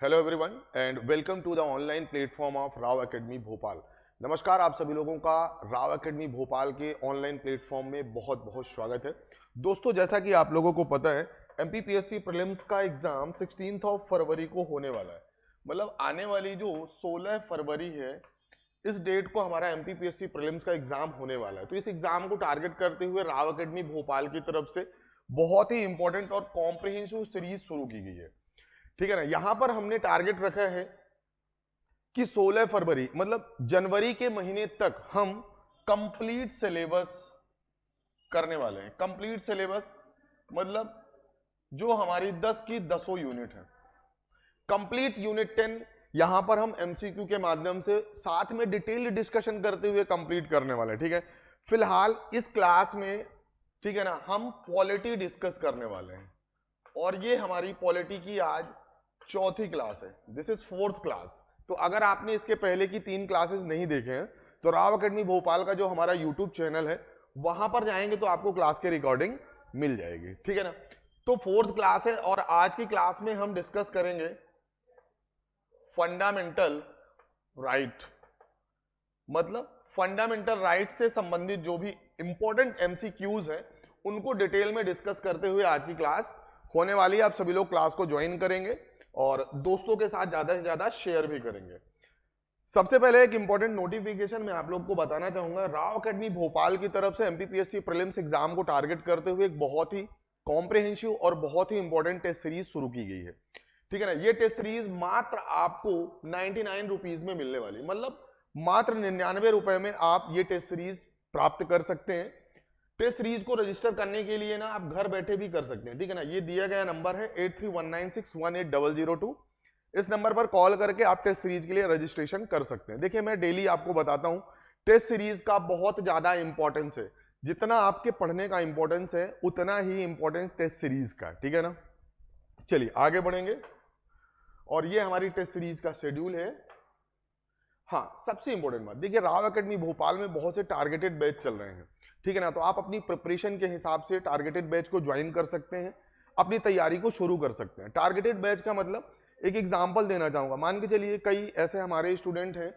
Hello everyone and welcome to the online platform of Rao academy Bhopal. नमस्कार, आप सभी लोगों का राव एकेडमी भोपाल के ऑनलाइन प्लेटफॉर्म में बहुत बहुत स्वागत है। दोस्तों, जैसा कि आप लोगों को पता है, एमपीपीएससी प्रीलिम्स का एग्जाम 16 फरवरी को होने वाला है। मतलब आने वाली जो 16 फरवरी है, इस डेट को हमारा एमपीपीएससी प्रीलिम्स का एग्जाम होने वाला है। तो इस एग्जाम को टारगेट करते हुए राव एकेडमी भोपाल की तरफ से बहुत ही इंपॉर्टेंट और कॉम्प्रिहेंसिव सीरीज शुरू की गई है। ठीक है ना। यहां पर हमने टारगेट रखा है कि 16 फरवरी मतलब जनवरी के महीने तक हम कंप्लीट सिलेबस करने वाले हैं। कंप्लीट सिलेबस मतलब जो हमारी 10 की 10 यूनिट है, कंप्लीट यूनिट 10 यहां पर हम एमसीक्यू के माध्यम से साथ में डिटेल्ड डिस्कशन करते हुए कंप्लीट करने वाले हैं। ठीक है। फिलहाल इस क्लास में, ठीक है ना, हम पॉलिटी डिस्कस करने वाले हैं और ये हमारी पॉलिटी की आज चौथी क्लास है। This is fourth class. तो अगर आपने इसके पहले की 3 क्लासेस नहीं देखे हैं तो राव एकेडमी भोपाल का जो हमारा यूट्यूब चैनल है वहां पर जाएंगे तो आपको क्लास के रिकॉर्डिंग मिल जाएगी। ठीक है ना। तो फोर्थ क्लास है और आज की क्लास में हम डिस्कस करेंगे फंडामेंटल राइट। मतलब फंडामेंटल राइट से संबंधित जो भी इंपॉर्टेंट एमसीक्यूज है उनको डिटेल में डिस्कस करते हुए आज की क्लास होने वाली है। आप सभी लोग क्लास को ज्वाइन करेंगे और दोस्तों के साथ ज्यादा से ज्यादा शेयर भी करेंगे। सबसे पहले एक इंपॉर्टेंट नोटिफिकेशन मैं आप लोग को बताना चाहूंगा। राव एकेडमी भोपाल की तरफ से एमपीपीएससी प्रीलिम्स एग्जाम को टारगेट करते हुए एक बहुत ही कॉम्प्रिहेंसिव और बहुत ही इंपॉर्टेंट टेस्ट सीरीज शुरू की गई है। ठीक है ना। ये टेस्ट सीरीज मात्र आपको 99 रुपीज में मिलने वाली, मतलब मात्र 99 रुपए में आप ये टेस्ट सीरीज प्राप्त कर सकते हैं। टेस्ट सीरीज को रजिस्टर करने के लिए ना आप घर बैठे भी कर सकते हैं। ठीक है ना। ये दिया गया नंबर है 8319618002। इस नंबर पर कॉल करके आप टेस्ट सीरीज के लिए रजिस्ट्रेशन कर सकते हैं। देखिए, मैं डेली आपको बताता हूं टेस्ट सीरीज का बहुत ज्यादा इंपॉर्टेंस है। जितना आपके पढ़ने का इंपॉर्टेंस है उतना ही इंपॉर्टेंस टेस्ट सीरीज का। ठीक है ना। चलिए आगे बढ़ेंगे और ये हमारी टेस्ट सीरीज का शेड्यूल है। हाँ, सबसे इंपॉर्टेंट बात देखिए, राव एकेडमी भोपाल में बहुत से टारगेटेड बैच चल रहे हैं। ठीक है ना। तो आप अपनी प्रिपरेशन के हिसाब से टारगेटेड बैच को ज्वाइन कर सकते हैं, अपनी तैयारी को शुरू कर सकते हैं। टारगेटेड बैच का मतलब, एक एग्जांपल देना चाहूंगा। मान के चलिए कई ऐसे हमारे स्टूडेंट हैं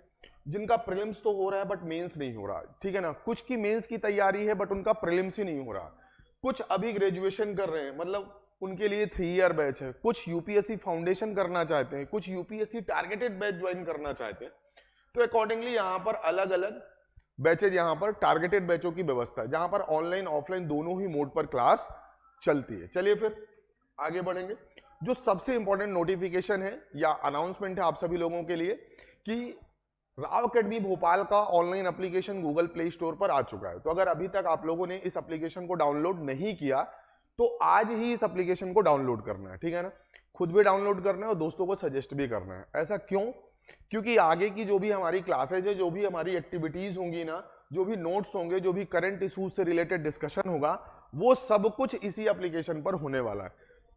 जिनका प्रीलिम्स तो हो रहा है बट मेंस नहीं हो रहा। ठीक है ना। कुछ की मेंस की तैयारी है बट उनका प्रीलिम्स ही नहीं हो रहा। कुछ अभी ग्रेजुएशन कर रहे हैं, मतलब उनके लिए 3 ईयर बैच है। कुछ यूपीएससी फाउंडेशन करना चाहते हैं, कुछ यूपीएससी टारगेटेड बैच ज्वाइन करना चाहते हैं। तो अकॉर्डिंगली यहाँ पर अलग अलग बैचेज, यहाँ पर टारगेटेड बैचों की व्यवस्था है जहां पर ऑनलाइन ऑफलाइन दोनों ही मोड पर क्लास चलती है। चलिए फिर आगे बढ़ेंगे। जो सबसे इंपॉर्टेंट नोटिफिकेशन है या अनाउंसमेंट है आप सभी लोगों के लिए कि राव एकेडमी भोपाल का online application Google play store पर आ चुका है। तो अगर अभी तक आप लोगों ने इस एप्लीकेशन को डाउनलोड नहीं किया तो आज ही इस एप्लीकेशन को डाउनलोड करना है। ठीक है ना। खुद भी डाउनलोड करना है और दोस्तों को सजेस्ट भी करना है। ऐसा क्यों? क्योंकि आगे की जो भी हमारी क्लासेज है, जो भी हमारी एक्टिविटीज होंगी ना, जो भी नोट्स होंगे, जो भी करंट इश्यूज से रिलेटेड डिस्कशन होगा, वो सब कुछ इसी एप्लीकेशन पर होने वाला है।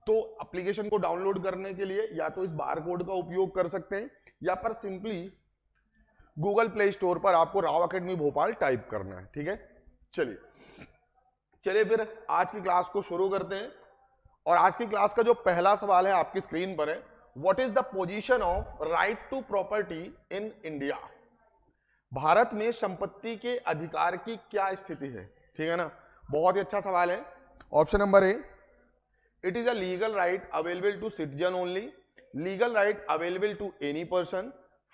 तो एप्लीकेशन को डाउनलोड करने के लिए या तो इस बार कोड का उपयोग कर सकते हैं या पर सिंपली गूगल प्ले स्टोर पर आपको राव एकेडमी भोपाल टाइप करना है। ठीक है। चलिए चलिए फिर आज की क्लास को शुरू करते हैं। और आज की क्लास का जो पहला सवाल है आपकी स्क्रीन पर है, what is the position of right to property in India? Bharat में संपत्ति के अधिकार की क्या स्थिति है? ठीक है ना। बहुत ही अच्छा सवाल है। Option number A, it is a legal right available to citizen only, legal right available to any person,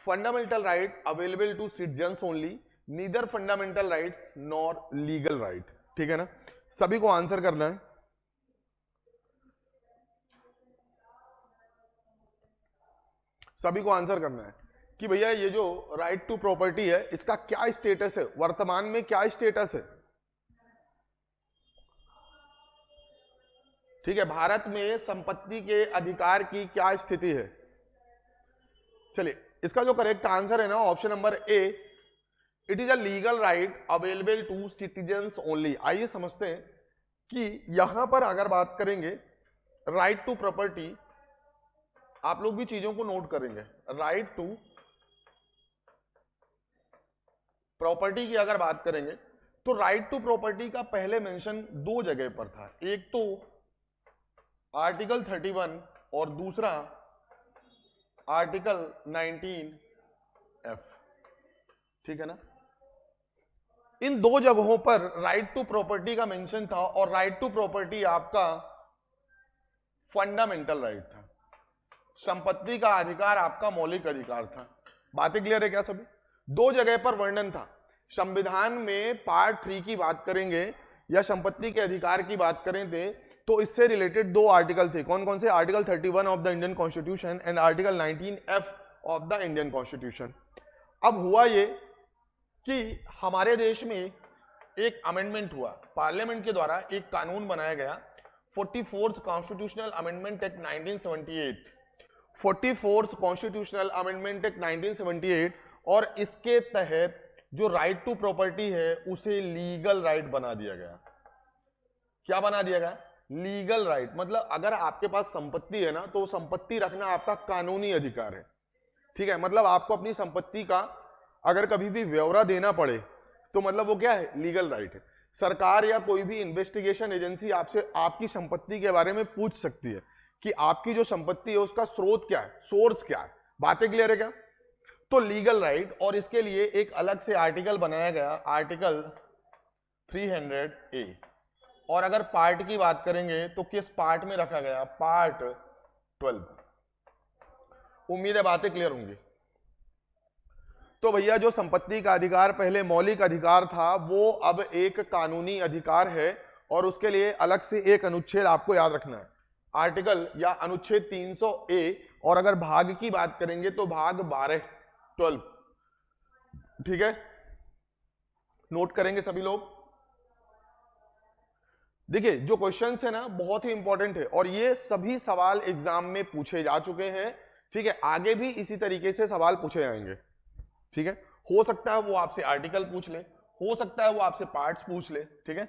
fundamental right available to citizens only, neither fundamental right nor legal right. ठीक है ना। सभी को आंसर करना है। सभी को answer करना है कि भैया ये जो राइट टू प्रॉपर्टी है इसका क्या स्टेटस है, वर्तमान में क्या स्टेटस है। ठीक है। भारत में संपत्ति के अधिकार की क्या स्थिति है? चलिए, इसका जो करेक्ट आंसर है ना, option number A, it is a legal right available to citizens only. आइए समझते हैं कि यहां पर अगर बात करेंगे राइट टू प्रॉपर्टी, आप लोग भी चीजों को नोट करेंगे। राइट टू प्रॉपर्टी की अगर बात करेंगे तो राइट टू प्रॉपर्टी का पहले मेंशन 2 जगह पर था। एक तो आर्टिकल 31 और दूसरा आर्टिकल 19F, ठीक है ना। इन दो जगहों पर राइट टू प्रॉपर्टी का मेंशन था और राइट टू प्रॉपर्टी आपका फंडामेंटल राइट था, संपत्ति का अधिकार आपका मौलिक अधिकार था। बातें क्लियर है क्या सभी? दो जगह पर वर्णन था, संविधान में पार्ट 3 की बात करेंगे या संपत्ति के अधिकार की बात करें थे तो इससे रिलेटेड दो आर्टिकल थे। कौन कौन से? Article 31 of the Indian constitution and article 19F of the Indian constitution. अब हुआ ये कि हमारे देश में एक अमेंडमेंट हुआ, पार्लियामेंट के द्वारा एक कानून बनाया गया, 44th constitutional amendment act 1978, 44th constitutional amendment act 1978, और इसके तहत जो राइट टू प्रॉपर्टी है उसे लीगल राइट बना दिया गया। क्या बना दिया गया? Legal right. मतलब अगर आपके पास संपत्ति है ना तो संपत्ति रखना आपका कानूनी अधिकार है, ठीक है। मतलब आपको अपनी संपत्ति का अगर कभी भी ब्यौरा देना पड़े तो मतलब वो क्या है? लीगल राइट है। सरकार या कोई भी इन्वेस्टिगेशन एजेंसी आपसे आपकी संपत्ति के बारे में पूछ सकती है कि आपकी जो संपत्ति है उसका स्रोत क्या है, सोर्स क्या है। बातें क्लियर है क्या? तो लीगल राइट, और इसके लिए एक अलग से आर्टिकल बनाया गया, आर्टिकल 300A। और अगर पार्ट की बात करेंगे तो किस पार्ट में रखा गया? पार्ट 12। उम्मीद है बातें क्लियर होंगी। तो भैया जो संपत्ति का अधिकार पहले मौलिक अधिकार था वो अब एक कानूनी अधिकार है, और उसके लिए अलग से एक अनुच्छेद आपको याद रखना है, आर्टिकल या अनुच्छेद 300A। और अगर भाग की बात करेंगे तो भाग 12, ठीक है। नोट करेंगे सभी लोग। देखिए जो क्वेश्चंस है ना बहुत ही इंपॉर्टेंट है, और ये सभी सवाल एग्जाम में पूछे जा चुके हैं, ठीक है। आगे भी इसी तरीके से सवाल पूछे जाएंगे, ठीक है। हो सकता है वो आपसे आर्टिकल पूछ ले, हो सकता है वो आपसे पार्ट्स पूछ ले, ठीक है।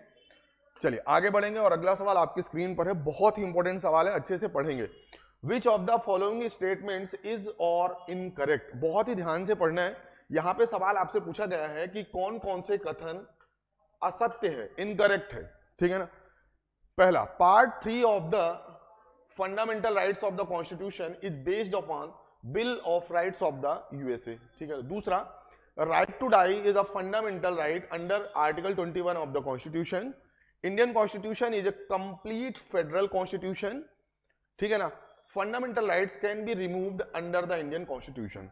चलिए आगे बढ़ेंगे, और अगला सवाल आपकी स्क्रीन पर है, बहुत ही इंपॉर्टेंट सवाल है, अच्छे से पढ़ेंगे। विच of the following statements is और इनकरेक्ट? बहुत ही ध्यान से पढ़ना है। यहां पे सवाल आपसे पूछा गया है कि कौन कौन से कथन असत्य है, इनकरेक्ट है, ठीक है ना। पहला, part 3 of the fundamental rights of the constitution is based upon bill of rights of the USA, ठीक है। दूसरा, right to die is a fundamental right under article 21 of the constitution. Indian constitution is a complete federal constitution, ठीक है ना। Fundamental rights can be removed under the Indian constitution.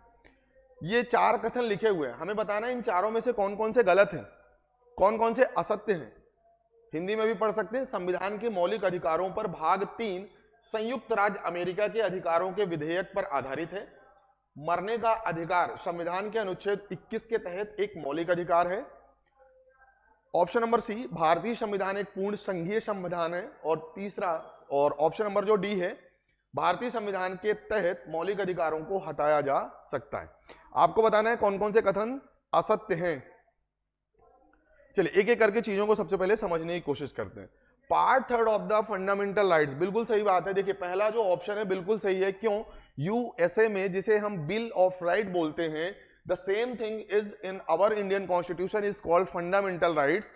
ये चार कथन लिखे हुए हैं, हमें बताना है इन चारों में से कौन कौन से गलत हैं, कौन कौन से असत्य हैं। हिंदी में भी पढ़ सकते हैं। संविधान के मौलिक अधिकारों पर भाग 3 संयुक्त राज्य अमेरिका के अधिकारों के विधेयक पर आधारित है। मरने का अधिकार संविधान के अनुच्छेद 21 के तहत एक मौलिक अधिकार है। ऑप्शन नंबर सी, भारतीय संविधान एक पूर्ण संघीय संविधान है। और तीसरा, और ऑप्शन नंबर जो डी है, भारतीय संविधान के तहत मौलिक अधिकारों को हटाया जा सकता है। आपको बताना है कौन कौन से कथन असत्य हैं। चलिए एक एक करके चीजों को सबसे पहले समझने की कोशिश करते हैं। Part 3 of the fundamental rights, बिल्कुल सही बात है। देखिए पहला जो ऑप्शन है बिल्कुल सही है। क्यों? यूएसए में जिसे हम बिल ऑफ राइट बोलते हैं, the same thing is in our Indian constitution is called fundamental rights,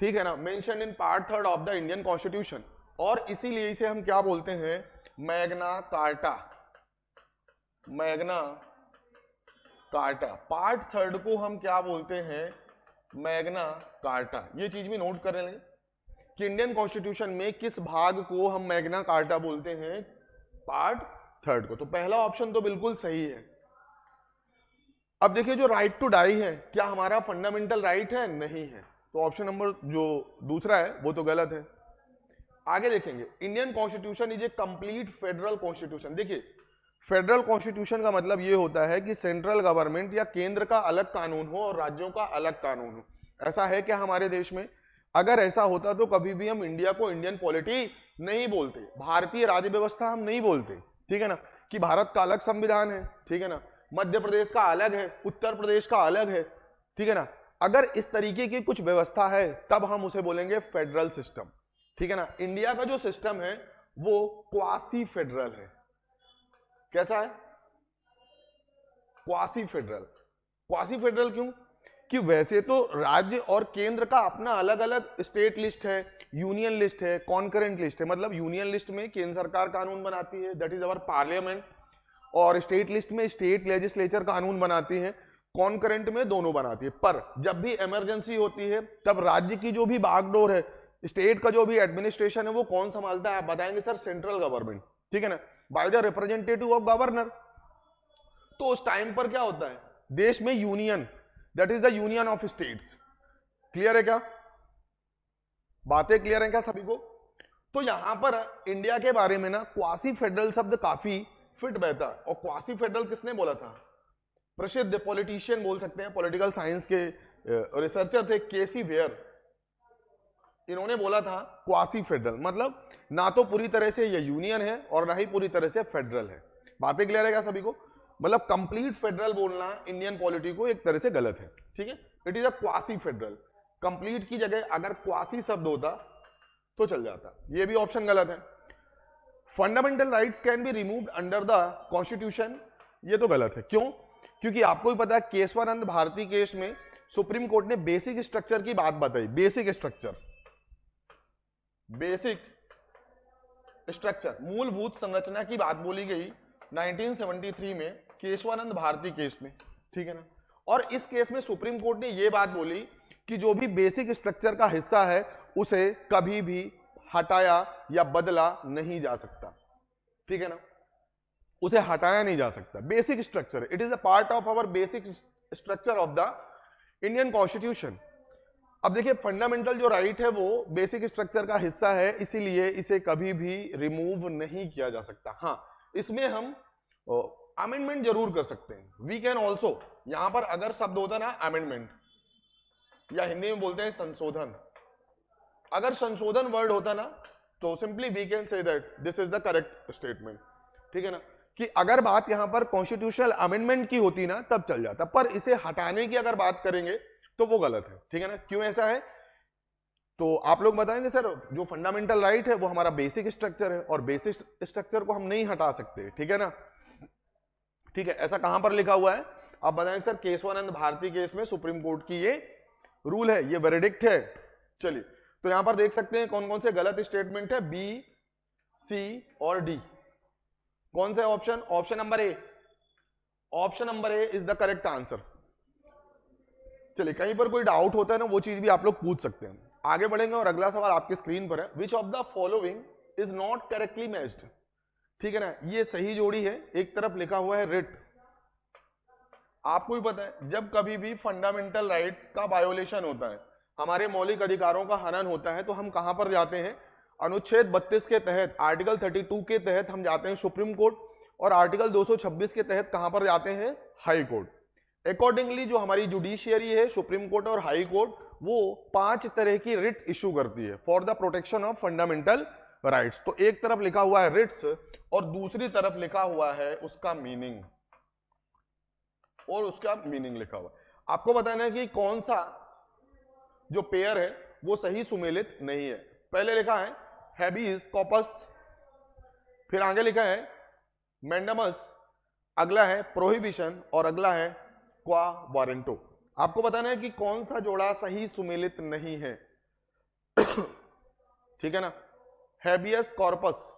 ठीक है ना, mention in part 3 of the Indian constitution. और इसीलिए इसे हम क्या बोलते हैं? Magna Carta. Magna Carta, part 3 को हम क्या बोलते हैं? Magna Carta. ये चीज भी नोट कर लें कि इंडियन कॉन्स्टिट्यूशन में किस भाग को हम मैग्ना कार्टा बोलते हैं? पार्ट 3 को। तो पहला ऑप्शन तो बिल्कुल सही है। अब देखिए जो राइट टू डाई है, क्या हमारा फंडामेंटल राइट है? नहीं है। तो ऑप्शन नंबर जो दूसरा है वो तो गलत है। आगे देखेंगे, Indian constitution is a complete federal constitution. देखिए फेडरल कॉन्स्टिट्यूशन का मतलब ये होता है कि सेंट्रल गवर्नमेंट या केंद्र का अलग कानून हो और राज्यों का अलग कानून हो। ऐसा है क्या हमारे देश में? अगर ऐसा होता तो कभी भी हम इंडिया को इंडियन पॉलिटी नहीं बोलते, भारतीय राज्य व्यवस्था हम नहीं बोलते, ठीक है ना। कि भारत का अलग संविधान है, ठीक है ना, मध्य प्रदेश का अलग है, उत्तर प्रदेश का अलग है, ठीक है ना। अगर इस तरीके की कुछ व्यवस्था है तब हम उसे बोलेंगे फेडरल सिस्टम, ठीक है ना। इंडिया का जो सिस्टम है वो क्वासी फेडरल है। कैसा है? Quasi federal. क्वासी फेडरल क्यों? कि वैसे तो राज्य और केंद्र का अपना अलग अलग स्टेट लिस्ट है, यूनियन लिस्ट है, कॉन्करेंट लिस्ट है। मतलब यूनियन लिस्ट में केंद्र सरकार कानून बनाती है, दैट इज अवर पार्लियामेंट। और स्टेट लिस्ट में स्टेट लेजिस्लेचर कानून बनाती है, कॉन्करेंट में दोनों बनाती है। पर जब भी इमरजेंसी होती है तब राज्य की जो भी बागडोर है, स्टेट का जो भी एडमिनिस्ट्रेशन है, वो कौन संभालता है? आप बताएंगे सर सेंट्रल गवर्नमेंट, ठीक है ना, by the representative of governor. तो उस टाइम पर क्या होता है, देश में union, that is the union of states. Clear है क्या? बातें क्लियर है क्या सभी को? तो यहां पर इंडिया के बारे में ना क्वासी फेडरल शब्द काफी फिट बैठा है। और क्वासी फेडरल किसने बोला था? प्रसिद्ध पॉलिटिशियन बोल सकते हैं, पॉलिटिकल साइंस के रिसर्चर थे केसी वेयर, इन्होंने बोला था क्वासी फेडरल मतलब ना तो पूरी तरह से ये यूनियन है और ना ही पूरी तरह से फेडरल है। बातें क्लियर है क्या सभी को? मतलब कंप्लीट फेडरल बोलना इंडियन पॉलिटी को एक तरह से गलत है, ठीक है। It is a quasi federal, complete की जगह अगर क्वासी शब्द होता तो चल जाता, ये भी ऑप्शन गलत है। Fundamental rights can be removed under the constitution, ये तो गलत है। क्यों? क्योंकि आपको भी पता है केशवानंद भारती केस में सुप्रीम कोर्ट ने बेसिक स्ट्रक्चर की बात बताई। बेसिक स्ट्रक्चर, बेसिक स्ट्रक्चर, मूलभूत संरचना की बात बोली गई 1973 में केशवानंद भारती केस में, ठीक है ना। और इस केस में सुप्रीम कोर्ट ने यह बात बोली कि जो भी बेसिक स्ट्रक्चर का हिस्सा है उसे कभी भी हटाया या बदला नहीं जा सकता, ठीक है ना, उसे हटाया नहीं जा सकता। Basic structure, it is a part of our basic structure of the Indian constitution. अब देखिए फंडामेंटल जो राइट है वो बेसिक स्ट्रक्चर का हिस्सा है, इसीलिए इसे कभी भी रिमूव नहीं किया जा सकता। हाँ, इसमें हम अमेंडमेंट जरूर कर सकते हैं। वी कैन ऑल्सो, यहां पर अगर शब्द होता ना अमेंडमेंट, या हिंदी में बोलते हैं संशोधन, अगर संशोधन वर्ड होता ना तो simply we can say that this is the correct statement, ठीक है ना, कि अगर बात यहां पर कॉन्स्टिट्यूशनल अमेंडमेंट की होती ना तब चल जाता, पर इसे हटाने की अगर बात करेंगे तो वो गलत है, ठीक है ना। क्यों ऐसा है तो आप लोग बताएंगे सर। जो फंडामेंटल राइट है वो हमारा बेसिक स्ट्रक्चर है और बेसिक स्ट्रक्चर को हम नहीं हटा सकते, ठीक है ना। ठीक है, ऐसा कहां पर लिखा हुआ है आप बताएंगे सर? केशवानंद भारती केस में सुप्रीम कोर्ट की ये रूल है, ये वेरिडिक्ट है। चलिए, तो यहां पर देख सकते हैं कौन कौन से गलत स्टेटमेंट है, बी, सी और डी। कौन सा option? Option number A, option number A is the correct answer. चलिए, कहीं पर कोई डाउट होता है ना वो चीज भी आप लोग पूछ सकते हैं। आगे बढ़ेंगे और अगला सवाल आपकी स्क्रीन पर है, which of the following is not correctly matched, ठीक है ना। ये सही जोड़ी है, एक तरफ लिखा हुआ है रिट। आपको भी पता है जब कभी भी फंडामेंटल राइट का वायोलेशन होता है, हमारे मौलिक अधिकारों का हनन होता है, तो हम कहां पर जाते हैं? अनुच्छेद 32 के तहत, आर्टिकल 32 के तहत हम जाते हैं सुप्रीम कोर्ट, और आर्टिकल 226 के तहत कहां पर जाते हैं? High court. अकॉर्डिंगली जो हमारी जुडिशियरी है, सुप्रीम कोर्ट और हाई कोर्ट, वो 5 तरह की रिट इशू करती है for the protection of fundamental rights. तो एक तरफ लिखा हुआ है रिट्स और दूसरी तरफ लिखा हुआ है उसका मीनिंग, और उसका मीनिंग लिखा हुआ है। आपको बताना है कि कौन सा जो पेयर है वो सही सुमेलित नहीं है। पहले लिखा है हैबीज कॉर्पस, फिर आगे लिखा है मैंडमस, अगला है प्रोहिबिशन और अगला है क्वा वारंटो। आपको बताना है कि कौन सा जोड़ा सही सुमेलित नहीं है। ठीक है ना, हैबियस कॉर्पस,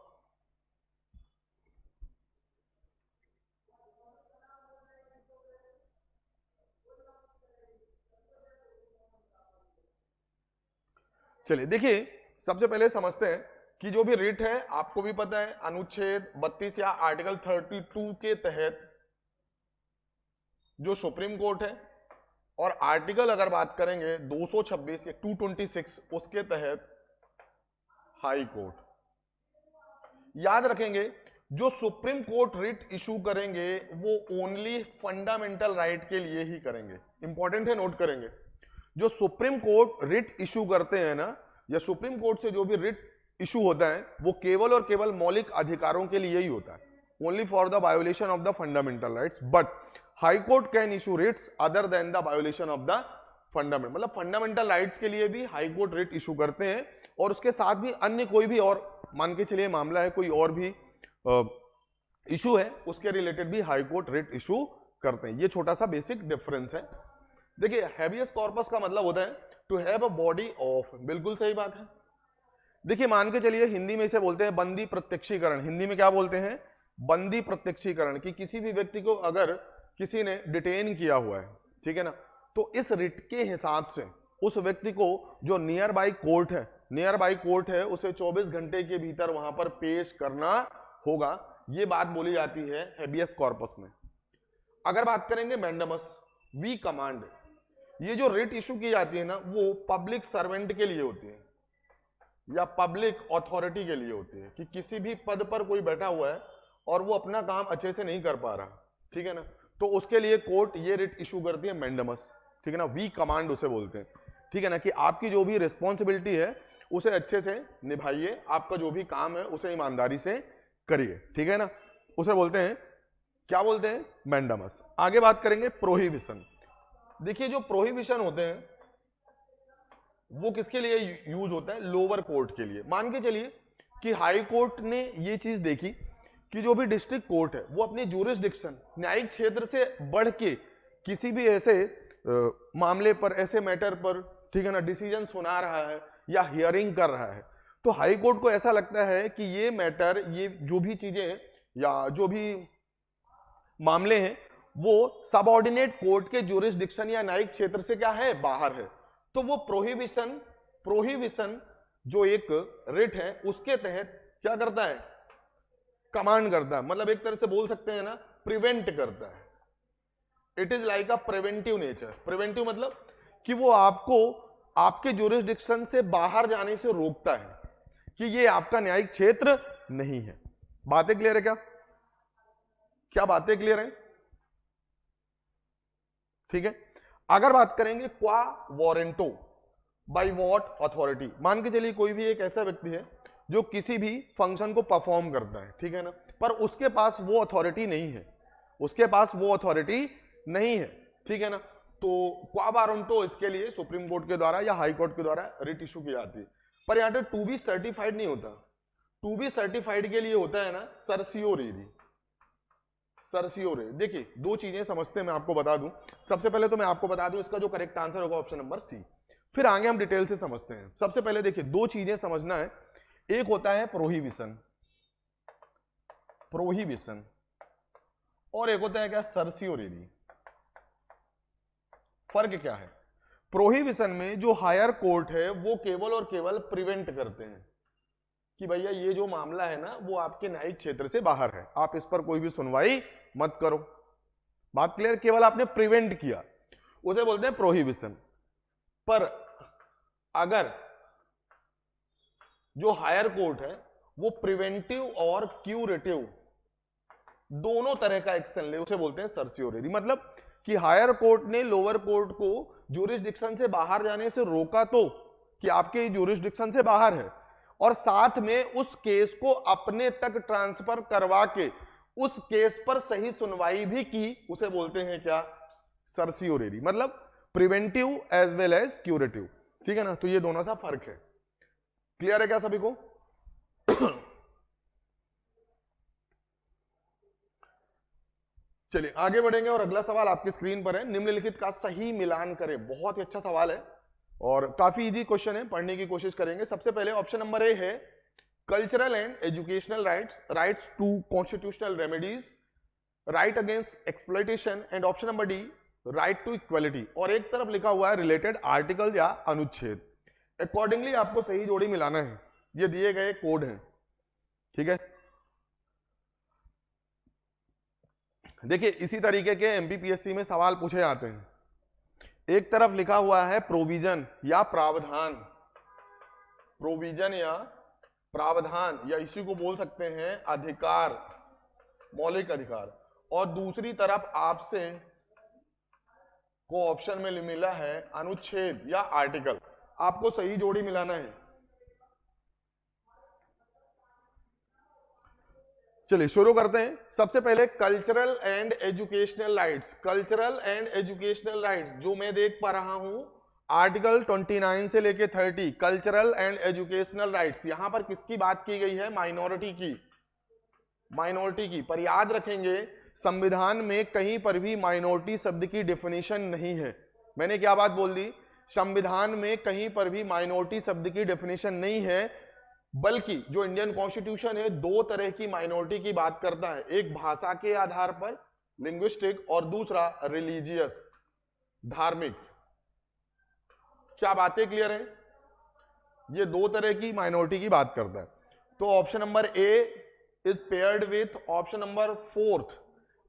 चलिए देखिए सबसे पहले समझते हैं कि जो भी रिट है, आपको भी पता है अनुच्छेद 32 या आर्टिकल 32 के तहत जो सुप्रीम कोर्ट है, और आर्टिकल अगर बात करेंगे 226 या 226 उसके तहत हाई कोर्ट। याद रखेंगे जो सुप्रीम कोर्ट रिट इशू करेंगे वो ओनली फंडामेंटल राइट के लिए ही करेंगे। इंपॉर्टेंट है, नोट करेंगे। जो सुप्रीम कोर्ट रिट इशू करते हैं ना, या सुप्रीम कोर्ट से जो भी रिट इशू होता है वो केवल और केवल मौलिक अधिकारों के लिए ही होता है, only for the violation of the fundamental rights. But high court can issue Ritz other than the violation of the fundamental, मतलब फंडामेंटल राइट्स के लिए भी हाई कोर्ट रिट इशू करते हैं, और उसके साथ भी अन्य कोई भी और मान के चलिए मामला है, कोई और भी इशू है, उसके रिलेटेड भी हाई कोर्ट रिट इशू करते हैं। ये छोटा सा बेसिक डिफरेंस है। देखिए हैबियस कॉर्पस का मतलब होता है to have a body of, बिल्कुल सही बात है। देखिए मान के चलिए हिंदी में इसे बोलते हैं बंदी प्रत्यक्षीकरण। हिंदी में क्या बोलते हैं? बंदी प्रत्यक्षीकरण की किसी भी व्यक्ति को अगर किसी ने डिटेन किया हुआ है, ठीक है ना, तो इस रिट के हिसाब से उस व्यक्ति को जो नियर बाई कोर्ट है उसे 24 घंटे के भीतर वहां पर पेश करना होगा। ये बात बोली जाती है हेबियस कॉर्पस में। अगर बात करेंगे मैंडेमस वी कमांड, ये जो रिट इशू की जाती है ना, वो पब्लिक सर्वेंट के लिए होती है या पब्लिक अथॉरिटी के लिए होती है कि किसी भी पद पर कोई बैठा हुआ है और वो अपना काम अच्छे से नहीं कर पा रहा, ठीक है ना, तो उसके लिए कोर्ट ये रिट इशू करती है मैंडेमस, ठीक है ना, वी कमांड उसे बोलते हैं, ठीक है ना, कि आपकी जो भी रिस्पॉन्सिबिलिटी है उसे अच्छे से निभाइए, आपका जो भी काम है उसे ईमानदारी से करिए, ठीक है ना, उसे बोलते हैं, क्या बोलते हैं, मैंडेमस। आगे बात करेंगे प्रोहिबिशन। देखिए जो प्रोहिबिशन होते हैं वो किसके लिए यूज होता है, लोअर कोर्ट के लिए। मान के चलिए कि हाई कोर्ट ने ये चीज देखी कि जो भी डिस्ट्रिक्ट कोर्ट है वो अपनी ज्यूरिसडिक्शन न्यायिक क्षेत्र से बढ़ के किसी भी ऐसे मामले पर, ऐसे मैटर पर, ठीक है ना, डिसीजन सुना रहा है या हियरिंग कर रहा है, तो हाई कोर्ट को ऐसा लगता है कि ये मैटर, ये जो भी चीजें या जो भी मामले हैं वो सबऑर्डिनेट कोर्ट के ज्यूरिसडिक्शन या न्यायिक क्षेत्र से क्या है, बाहर है, तो वो प्रोहिबिशन जो एक रिट है उसके तहत क्या करता है, कमांड करता है, मतलब एक तरह से बोल सकते हैं ना, प्रिवेंट करता है। It is like a preventive nature. Preventive मतलब कि वो आपको आपके ज्यूरिसडिक्शन से बाहर जाने से रोकता है कि ये आपका न्यायिक क्षेत्र नहीं है। बातें क्लियर है क्या? क्या बातें क्लियर है? ठीक है। अगर बात करेंगे क्वा वारंटो, बाय व्हाट अथॉरिटी, मान के चलिए कोई भी एक ऐसा व्यक्ति है जो किसी भी फंक्शन को परफॉर्म करता है, ठीक है ना, पर उसके पास वो अथॉरिटी नहीं है, उसके पास वो अथॉरिटी नहीं है, ठीक है ना, तो क्वा वारंटो इसके लिए सुप्रीम कोर्ट के द्वारा या हाई कोर्ट के द्वारा रिट इशू की जाती है। पर यहाँ पे टू बी सर्टिफाइड नहीं होता, टू बी सर्टिफाइड के लिए होता है ना सर्सियोरेरी। सर्सियोरे, देखिए दो चीजें समझते हैं, मैं आपको बता दूं। सबसे पहले तो मैं आपको बता दूं इसका जो करेक्ट आंसर होगा ऑप्शन नंबर सी, फिर आगे हम डिटेल से समझते हैं। सबसे पहले देखिए दो चीजें समझना है, एक होता है प्रोहिबिशन, प्रोहिबिशन, और एक होता है क्या, सर्सियोरेरी। फर्क क्या है? प्रोहिबिशन में जो हायर कोर्ट है वो केवल और केवल प्रिवेंट करते हैं कि भैया ये जो मामला है ना वो आपके न्यायिक क्षेत्र से बाहर है, आप इस पर कोई भी सुनवाई मत करो। बात क्लियर? केवल आपने प्रिवेंट किया, उसे बोलते हैं प्रोहिबिशन। पर अगर जो हायर कोर्ट है वो प्रिवेंटिव और क्यूरेटिव दोनों तरह का एक्शन ले, उसे बोलते हैं सर्सियोरेरी। मतलब कि हायर कोर्ट ने लोअर कोर्ट को ज्यूरिसडिक्शन से बाहर जाने से रोका तो कि आपके ज्यूरिसडिक्शन से बाहर है, और साथ में उस केस को अपने तक ट्रांसफर करवा के उस केस पर सही सुनवाई भी की, उसे बोलते हैं क्या, सर्सियोरेरी। मतलब preventive as well as curative, ठीक है ना, तो ये दोनों सा फर्क है। क्लियर है क्या सभी को? चलिए आगे बढ़ेंगे और अगला सवाल आपकी स्क्रीन पर है, निम्नलिखित का सही मिलान करें। बहुत ही अच्छा सवाल है और काफी इजी क्वेश्चन है, पढ़ने की कोशिश करेंगे। सबसे पहले ऑप्शन नंबर ए है cultural and educational rights to constitutional remedies, right against exploitation, and option number D right to equality, और एक तरफ लिखा हुआ है रिलेटेड आर्टिकल या अनुच्छेद। अकॉर्डिंगली आपको सही जोड़ी मिलाना है, ये दिए गए कोड हैं, ठीक है। देखिए इसी तरीके के एमपीपीएससी में सवाल पूछे जाते हैं। एक तरफ लिखा हुआ है प्रोविजन या प्रावधान, प्रोविजन या प्रावधान, या इसी को बोल सकते हैं अधिकार, मौलिक अधिकार, और दूसरी तरफ आपसे को ऑप्शन में मिला है अनुच्छेद या आर्टिकल। आपको सही जोड़ी मिलाना है। चलिए शुरू करते हैं। सबसे पहले cultural and educational rights, cultural and educational rights जो मैं देख पा रहा हूं आर्टिकल 29 से लेके 30, कल्चरल एंड एजुकेशनल राइट्स। यहां पर किसकी बात की गई है? माइनॉरिटी की, माइनॉरिटी की। पर याद रखेंगे संविधान में कहीं पर भी माइनॉरिटी शब्द की डेफिनेशन नहीं है। मैंने क्या बात बोल दी? संविधान में कहीं पर भी माइनॉरिटी शब्द की डेफिनेशन नहीं है। बल्कि जो इंडियन कॉन्स्टिट्यूशन है दो तरह की माइनॉरिटी की बात करता है, एक भाषा के आधार पर लिंग्विस्टिक और दूसरा रिलीजियस धार्मिक। क्या बातें क्लियर है? ये दो तरह की माइनॉरिटी की बात करता है। तो option number A is paired with option number 4।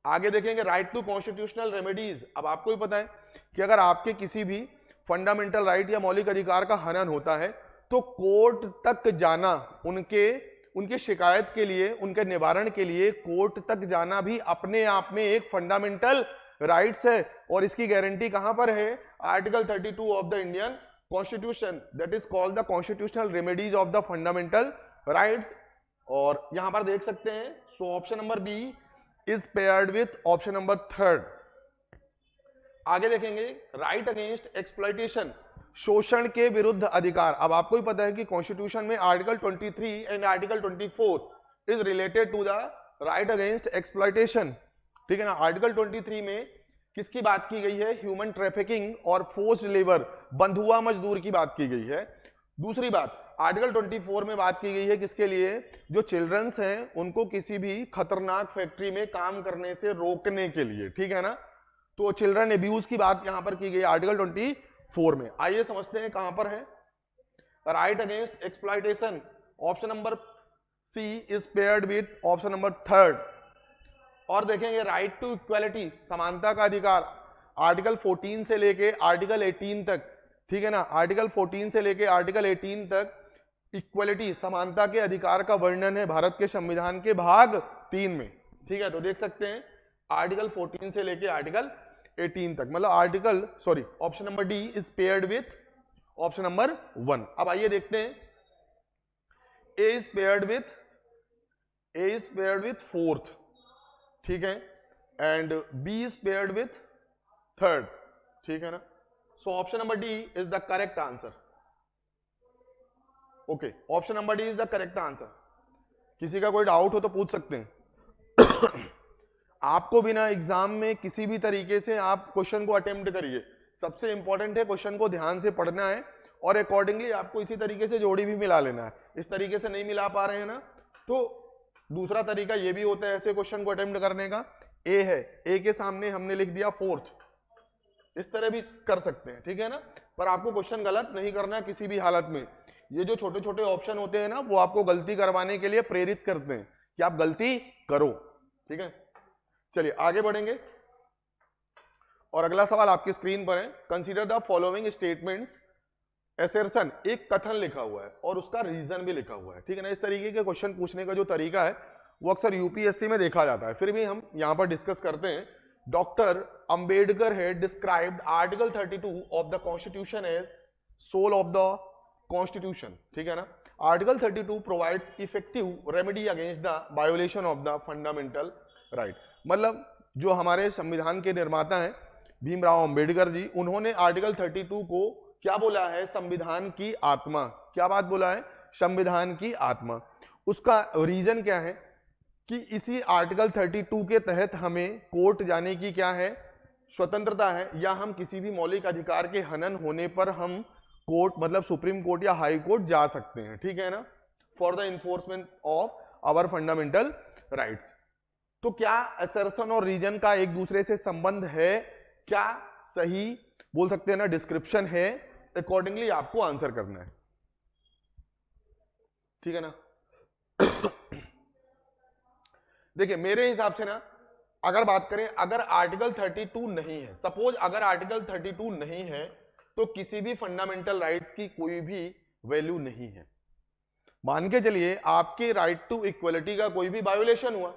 आगे देखेंगे राइट टू कॉन्स्टिट्यूशनल रेमेडीज। अब आपको ही पता है कि अगर आपके किसी भी फंडामेंटल राइट या मौलिक अधिकार का हनन होता है तो कोर्ट तक जाना, उनके शिकायत के लिए, उनके निवारण के लिए कोर्ट तक जाना भी अपने आप में एक फंडामेंटल राइट्स है। और इसकी गारंटी कहां पर है? Article 32 of the Indian constitution, that is called the constitutional remedies of the fundamental rights. और यहां पर देख सकते हैं, so option number B is paired with option number 3। आगे देखेंगे राइट अगेंस्ट एक्सप्लॉइटेशन, शोषण के विरुद्ध अधिकार। अब आपको ही पता है कि कॉन्स्टिट्यूशन में article 23 and article 24 is related to the right against exploitation, ठीक है ना। आर्टिकल 23 में किसकी बात की गई है? ह्यूमन ट्रैफिकिंग और फोर्स्ड लेबर, बंधुआ मजदूर की बात की गई है। दूसरी बात आर्टिकल 24 में बात की गई है किसके लिए? जो चिल्ड्रंस हैं उनको किसी भी खतरनाक फैक्ट्री में काम करने से रोकने के लिए, ठीक है ना। तो चिल्ड्रन एब्यूज की बात यहां पर की गई आर्टिकल 24 में। आइए समझते हैं कहां पर है right against exploitation. Option number C is paired with option number 3। और देखेंगे राइट टू इक्वालिटी, समानता का अधिकार, आर्टिकल 14 से लेके आर्टिकल 18 तक, ठीक है ना। आर्टिकल 14 से लेके आर्टिकल 18 तक इक्वालिटी, समानता के अधिकार का वर्णन है भारत के संविधान के भाग 3 में, ठीक है। तो देख सकते हैं आर्टिकल 14 से लेके आर्टिकल 18 तक, मतलब option number D is paired with option number 1। अब आइए देखते हैं ए इज पेयर्ड विथ 4th, ठीक है, and B is paired with 3rd, ठीक है ना। So option number D is the correct answer. Okay, option number D is the correct answer. किसी का कोई डाउट हो तो पूछ सकते हैं। आपको बिना एग्जाम में किसी भी तरीके से आप क्वेश्चन को अटेम्प्ट करिए, सबसे इंपॉर्टेंट है क्वेश्चन को ध्यान से पढ़ना है और अकॉर्डिंगली आपको इसी तरीके से जोड़ी भी मिला लेना है। इस तरीके से नहीं मिला पा रहे हैं ना, तो दूसरा तरीका ये भी होता है ऐसे क्वेश्चन को अटेम्प्ट करने का। ए है, ए के सामने हमने लिख दिया 4th, इस तरह भी कर सकते हैं, ठीक है ना। पर आपको क्वेश्चन गलत नहीं करना किसी भी हालत में। ये जो छोटे छोटे ऑप्शन होते हैं ना, वो आपको गलती करवाने के लिए प्रेरित करते हैं कि आप गलती करो, ठीक है। चलिए आगे बढ़ेंगे और अगला सवाल आपकी स्क्रीन पर है। Consider the following statements. Assertion, एक कथन लिखा हुआ है और उसका रीजन भी लिखा हुआ है, ठीक है ना। इस तरीके के क्वेश्चन पूछने का जो तरीका है वो अक्सर यूपीएससी में देखा जाता है, फिर भी हम यहां पर डिस्कस करते हैं। डॉक्टर अंबेडकर है described article 32 of the constitution as soul of the constitution, ठीक है ना। Article 32 provides effective remedy against the violation of the fundamental right. मतलब जो हमारे संविधान के निर्माता हैं भीमराव अंबेडकर जी, उन्होंने आर्टिकल 32 को क्या बोला है? संविधान की आत्मा। क्या बात बोला है? संविधान की आत्मा। उसका रीजन क्या है कि इसी आर्टिकल 32 के तहत हमें कोर्ट जाने की क्या है? स्वतंत्रता है, या हम किसी भी मौलिक अधिकार के हनन होने पर हम कोर्ट मतलब सुप्रीम कोर्ट या हाई कोर्ट जा सकते हैं, ठीक है ना, for the enforcement of our fundamental rights. तो क्या असर्शन और रीजन का एक दूसरे से संबंध है? क्या सही बोल सकते हैं ना, डिस्क्रिप्शन है। अकॉर्डिंगली आपको आंसर करना है, ठीक है ना। देखिए मेरे हिसाब से ना, अगर बात करें, अगर आर्टिकल 32 नहीं है, सपोज अगर आर्टिकल 32 नहीं है तो किसी भी फंडामेंटल राइट्स की कोई भी वैल्यू नहीं है। मान के चलिए आपके राइट टू इक्वलिटी का कोई भी वायोलेशन हुआ,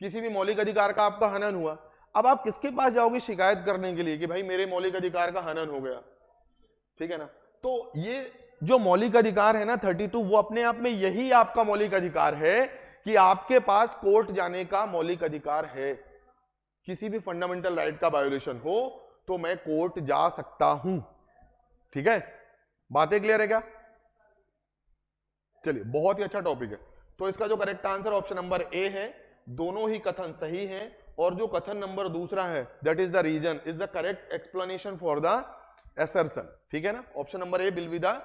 किसी भी मौलिक अधिकार का आपका हनन हुआ, अब आप किसके पास जाओगे शिकायत करने के लिए कि भाई मेरे मौलिक अधिकार का हनन हो गया, ठीक है ना। तो ये जो मौलिक अधिकार है ना 32, वो अपने आप में यही आपका मौलिक अधिकार है कि आपके पास कोर्ट जाने का मौलिक अधिकार है। किसी भी फंडामेंटल राइट का वायोलेशन हो तो मैं कोर्ट जा सकता हूं, ठीक है। बातें क्लियर है क्या? चलिए बहुत ही अच्छा टॉपिक है। तो इसका जो correct answer option number A है। दोनों ही कथन सही हैं और जो कथन नंबर दूसरा है that is the reason is the correct explanation for the assertion, ठीक है ना। Option number A will be the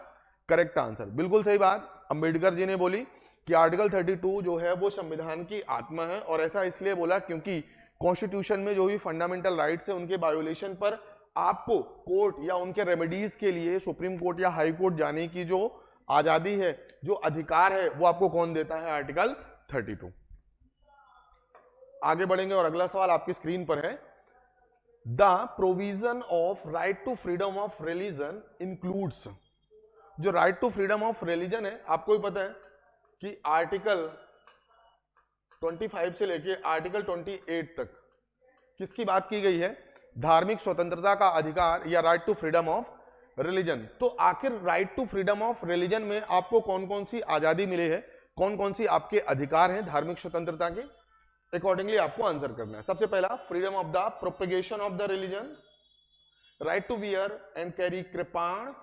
correct answer. बिल्कुल सही बात। अंबेडकर जी ने बोली कि आर्टिकल 32 जो है वो संविधान की आत्मा है, और ऐसा इसलिए बोला क्योंकि कॉन्स्टिट्यूशन में जो भी फंडामेंटल राइट्स है उनके वायोलेशन पर आपको कोर्ट या उनके रेमेडीज के लिए सुप्रीम कोर्ट या हाई कोर्ट जाने की जो आजादी है, जो अधिकार है, वो आपको कौन देता है? आर्टिकल 32। आगे बढ़ेंगे और अगला सवाल आपकी स्क्रीन पर है, the provision of right to freedom of religion includes. जो right to freedom of religion है, आपको भी पता है कि आर्टिकल 25 से लेके आर्टिकल 28 तक किसकी बात की गई है? धार्मिक स्वतंत्रता का अधिकार या right to freedom of religion. तो आखिर right to freedom of religion में आपको कौन कौन सी आजादी मिली है, कौन कौन सी आपके अधिकार हैं धार्मिक स्वतंत्रता के? अकॉर्डिंगली आपको आंसर करना है। सबसे पहला, freedom of the propagation of the religion, right to wear and carry kirpan,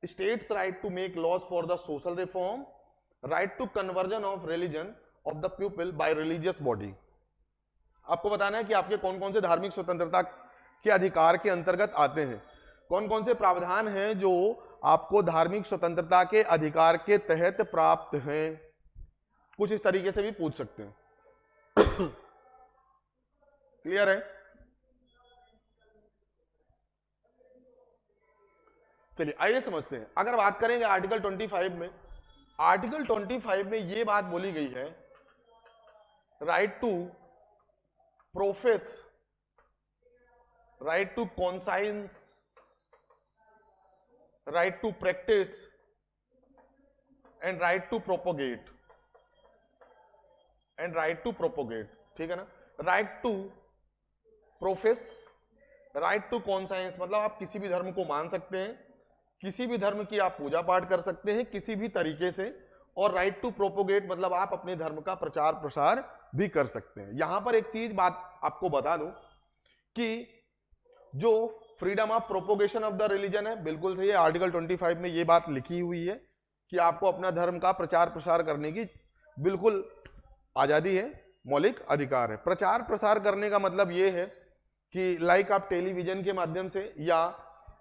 states right to make laws for the social reform, right to conversion of religion of the people by religious body. आपको बताना है कि आपके कौन कौन से धार्मिक स्वतंत्रता के अधिकार के अंतर्गत आते हैं, कौन कौन से प्रावधान हैं जो आपको धार्मिक स्वतंत्रता के अधिकार के तहत प्राप्त हैं। कुछ इस तरीके से भी पूछ सकते हैं। क्लियर है? चलिए आइए समझते हैं। अगर बात करेंगे आर्टिकल 25 में, आर्टिकल 25 में यह बात बोली गई है, right to profess, right to conscience, right to practice and right to propagate, and right to propagate, ठीक है ना? Right to profess, right to conscience मतलब आप किसी भी धर्म को मान सकते हैं, किसी भी धर्म की आप पूजा पाठ कर सकते हैं किसी भी तरीके से, और राइट टू प्रोपोगेट मतलब आप अपने धर्म का प्रचार प्रसार भी कर सकते हैं। यहां पर एक चीज बात आपको बता दूं कि जो freedom of propagation of the religion है, बिल्कुल सही है, आर्टिकल 25 में ये बात लिखी हुई है कि आपको अपना धर्म का प्रचार प्रसार करने की बिल्कुल आजादी है, मौलिक अधिकार है। प्रचार प्रसार करने का मतलब ये है कि लाइक आप टेलीविजन के माध्यम से, या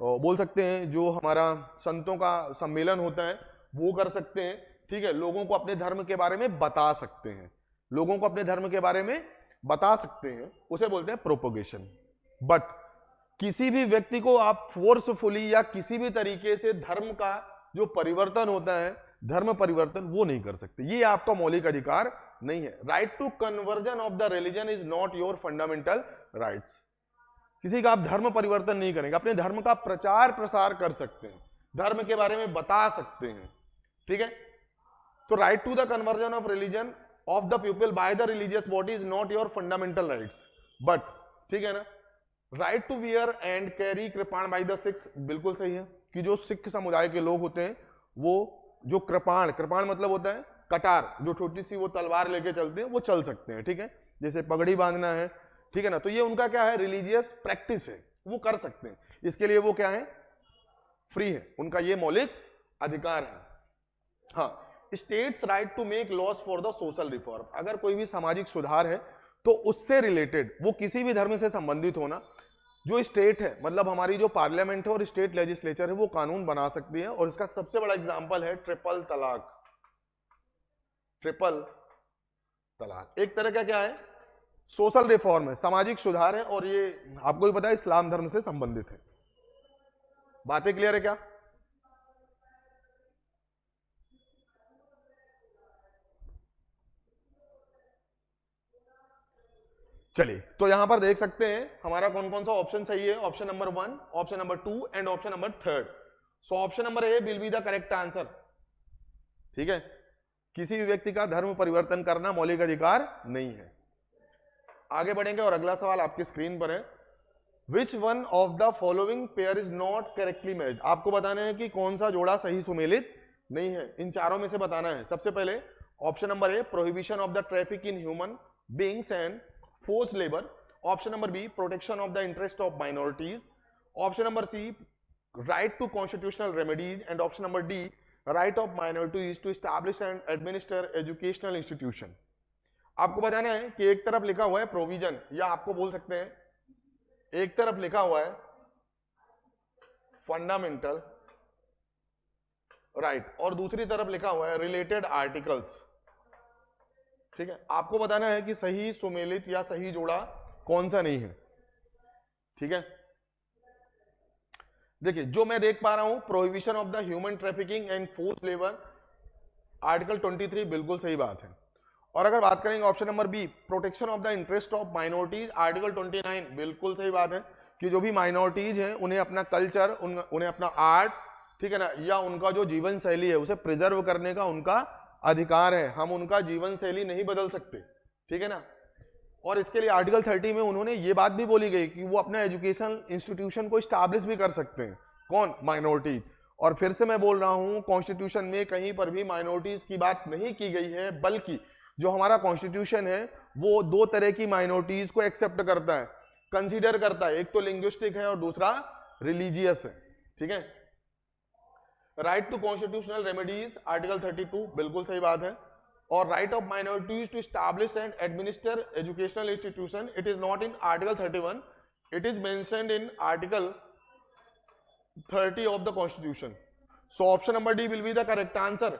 बोल सकते हैं जो हमारा संतों का सम्मेलन होता है वो कर सकते हैं, ठीक है, लोगों को अपने धर्म के बारे में बता सकते हैं, लोगों को अपने धर्म के बारे में बता सकते हैं, उसे बोलते हैं प्रोपोगेशन। बट किसी भी व्यक्ति को आप फोर्सफुली या किसी भी तरीके से धर्म का जो परिवर्तन होता है, धर्म परिवर्तन, वो नहीं कर सकते, ये आपका मौलिक अधिकार नहीं है। Right to conversion of the religion is not your fundamental rights. किसी का आप धर्म परिवर्तन नहीं करेंगे, अपने धर्म का प्रचार प्रसार कर सकते हैं, धर्म के बारे में बता सकते हैं, ठीक है। तो right to the conversion of religion of the people by the religious body is not your fundamental rights, but, ठीक है ना, right to wear and carry kirpan by the Sikhs, बिल्कुल सही है कि जो सिख समुदाय के लोग होते हैं वो जो कृपाण, कृपाण मतलब होता है कटार, जो छोटी सी वो तलवार लेके चलते हैं, वो चल सकते हैं, ठीक है, जैसे पगड़ी बांधना है, ठीक है ना, तो ये उनका क्या है, रिलीजियस प्रैक्टिस है, वो कर सकते हैं, इसके लिए वो क्या है, फ्री है, उनका ये मौलिक अधिकार है। हाँ, states right to make laws for the social reform, अगर कोई भी सामाजिक सुधार है तो उससे रिलेटेड, वो किसी भी धर्म से संबंधित होना, जो स्टेट है मतलब हमारी जो पार्लियामेंट है और स्टेट लेजिस्लेचर है वो कानून बना सकती है, और इसका सबसे बड़ा एग्जांपल है ट्रिपल तलाक। ट्रिपल तलाक एक तरह का क्या है, सोशल रिफॉर्म है, सामाजिक सुधार है, और ये आपको भी पता है इस्लाम धर्म से संबंधित है। बातें क्लियर है क्या? चलिए, तो यहां पर देख सकते हैं हमारा कौन कौन सा ऑप्शन सही है, option number 1, option number 2 and option number 3। So option number A will be the correct answer, ठीक है, किसी भी व्यक्ति का धर्म परिवर्तन करना मौलिक अधिकार नहीं है। आगे बढ़ेंगे और अगला सवाल आपकी स्क्रीन पर है, which one of the following pair is not correctly matched, आपको बताना है कि कौन सा जोड़ा सही सुमेलित नहीं है, इन चारों में से बताना है। सबसे पहले option number A prohibition of the traffic in human beings and forced labor, option number B protection of the interest of minorities, option number C right to constitutional remedies, and option number D right of minorities to establish and administer educational institution। आपको बताना है कि एक तरफ लिखा हुआ है provision, या आपको बोल सकते हैं एक तरफ लिखा हुआ है फंडामेंटल राइट, और दूसरी तरफ लिखा हुआ है रिलेटेड आर्टिकल्स। ठीक है, आपको बताना है कि सही सुमेलित या सही जोड़ा कौन सा नहीं है। ठीक है, देखिए जो मैं देख पा रहा हूं, prohibition of the human trafficking and forced labour, article 23 बिल्कुल सही बात है। और अगर बात करेंगे option number B, protection of the interest of minorities, article 29 बिल्कुल सही बात है कि जो भी माइनॉरिटीज हैं उन्हें अपना कल्चर, उन्हें अपना आर्ट, ठीक है ना, या उनका जो जीवन शैली है उसे प्रिजर्व करने का उनका अधिकार है, हम उनका जीवन शैली नहीं बदल सकते। ठीक है ना, और इसके लिए आर्टिकल 30 में उन्होंने ये बात भी बोली गई कि वो अपना एजुकेशन इंस्टीट्यूशन को स्टैब्लिश भी कर सकते हैं, कौन, माइनॉरिटीज। और फिर से मैं बोल रहा हूं, कॉन्स्टिट्यूशन में कहीं पर भी माइनॉरिटीज की बात नहीं की गई है, बल्कि जो हमारा कॉन्स्टिट्यूशन है वो दो तरह की माइनॉरिटीज को एक्सेप्ट करता है, कंसीडर करता है, एक तो लिंग्विस्टिक है और दूसरा रिलीजियस है। ठीक है, right to constitutional remedies, article 32 बिल्कुल सही बात है। और right of minorities to establish and administer educational institution, it is not in article 31, it is mentioned in article 30 of the constitution. So option number D will be the correct answer.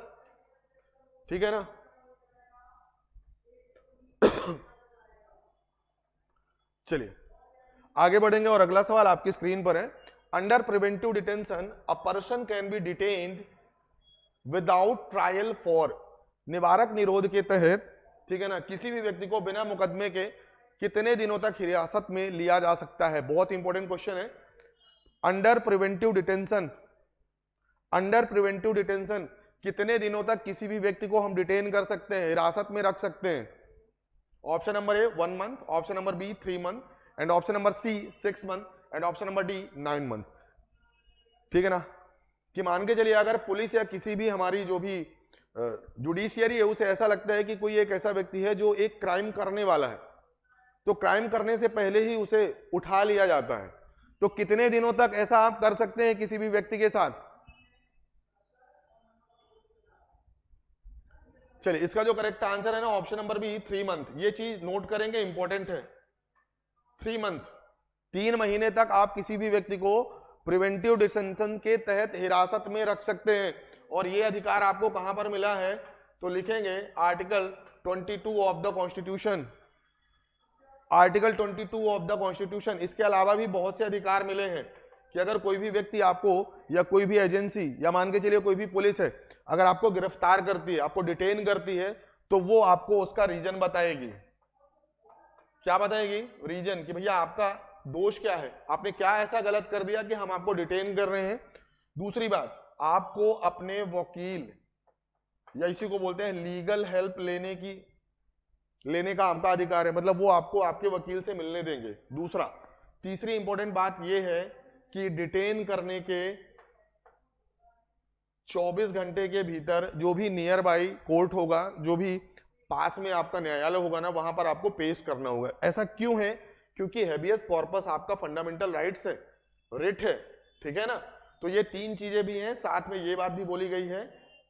ठीक है ना, चलिए आगे बढ़ेंगे और अगला सवाल आपकी स्क्रीन पर है। Under preventive detention a person can be detained without trial for, निवारक निरोध के तहत, ठीक है ना, किसी भी व्यक्ति को बिना मुकदमे के कितने दिनों तक हिरासत में लिया जा सकता है। बहुत इंपॉर्टेंट क्वेश्चन है। Under preventive detention, under preventive detention कितने दिनों तक किसी भी व्यक्ति को हम डिटेन कर सकते हैं, हिरासत में रख सकते हैं। Option number A 1 month, option number B 3 month, and option number C 6 month, and option number D 9 month. ठीक है ना, कि मान के चलिए अगर पुलिस या किसी भी हमारी जो भी जुडिशियरी है उसे ऐसा लगता है कि कोई एक ऐसा व्यक्ति है जो एक क्राइम करने वाला है, तो क्राइम करने से पहले ही उसे उठा लिया जाता है। तो कितने दिनों तक ऐसा आप कर सकते हैं किसी भी व्यक्ति के साथ? चलिए इसका जो करेक्ट आंसर है ना, ऑप्शन नंबर बी 3 मंथ। ये चीज नोट करेंगे, इंपॉर्टेंट है। 3 मंथ, 3 महीने तक आप किसी भी व्यक्ति को प्रिवेंटिव डिटेंशन के तहत हिरासत में रख सकते हैं। और ये अधिकार आपको कहां पर मिला है, तो लिखेंगे article 22 of the constitution, article 22 of the constitution. इसके अलावा भी बहुत से अधिकार मिले हैं कि अगर कोई भी व्यक्ति आपको, या कोई भी एजेंसी, या मान के चलिए कोई भी पुलिस है, अगर आपको गिरफ्तार करती है, आपको डिटेन करती है, तो वो आपको उसका रीजन बताएगी। क्या बताएगी? रीजन, कि भैया आपका दोष क्या है, आपने क्या ऐसा गलत कर दिया कि हम आपको डिटेन कर रहे हैं। दूसरी बात, आपको अपने वकील, या इसी को बोलते हैं लीगल हेल्प लेने का आपका अधिकार है, मतलब वो आपको आपके वकील से मिलने देंगे। दूसरा, तीसरी इंपॉर्टेंट बात ये है कि डिटेन करने के 24 घंटे के भीतर जो भी नियर बाई कोर्ट होगा, जो भी पास में आपका न्यायालय होगा ना, वहां पर आपको पेश करना होगा। ऐसा क्यों है? क्योंकि हैबियस कॉर्पस आपका फंडामेंटल राइट्स है, रिट है। ठीक है ना, तो ये 3 चीजें भी हैं। साथ में ये बात भी बोली गई है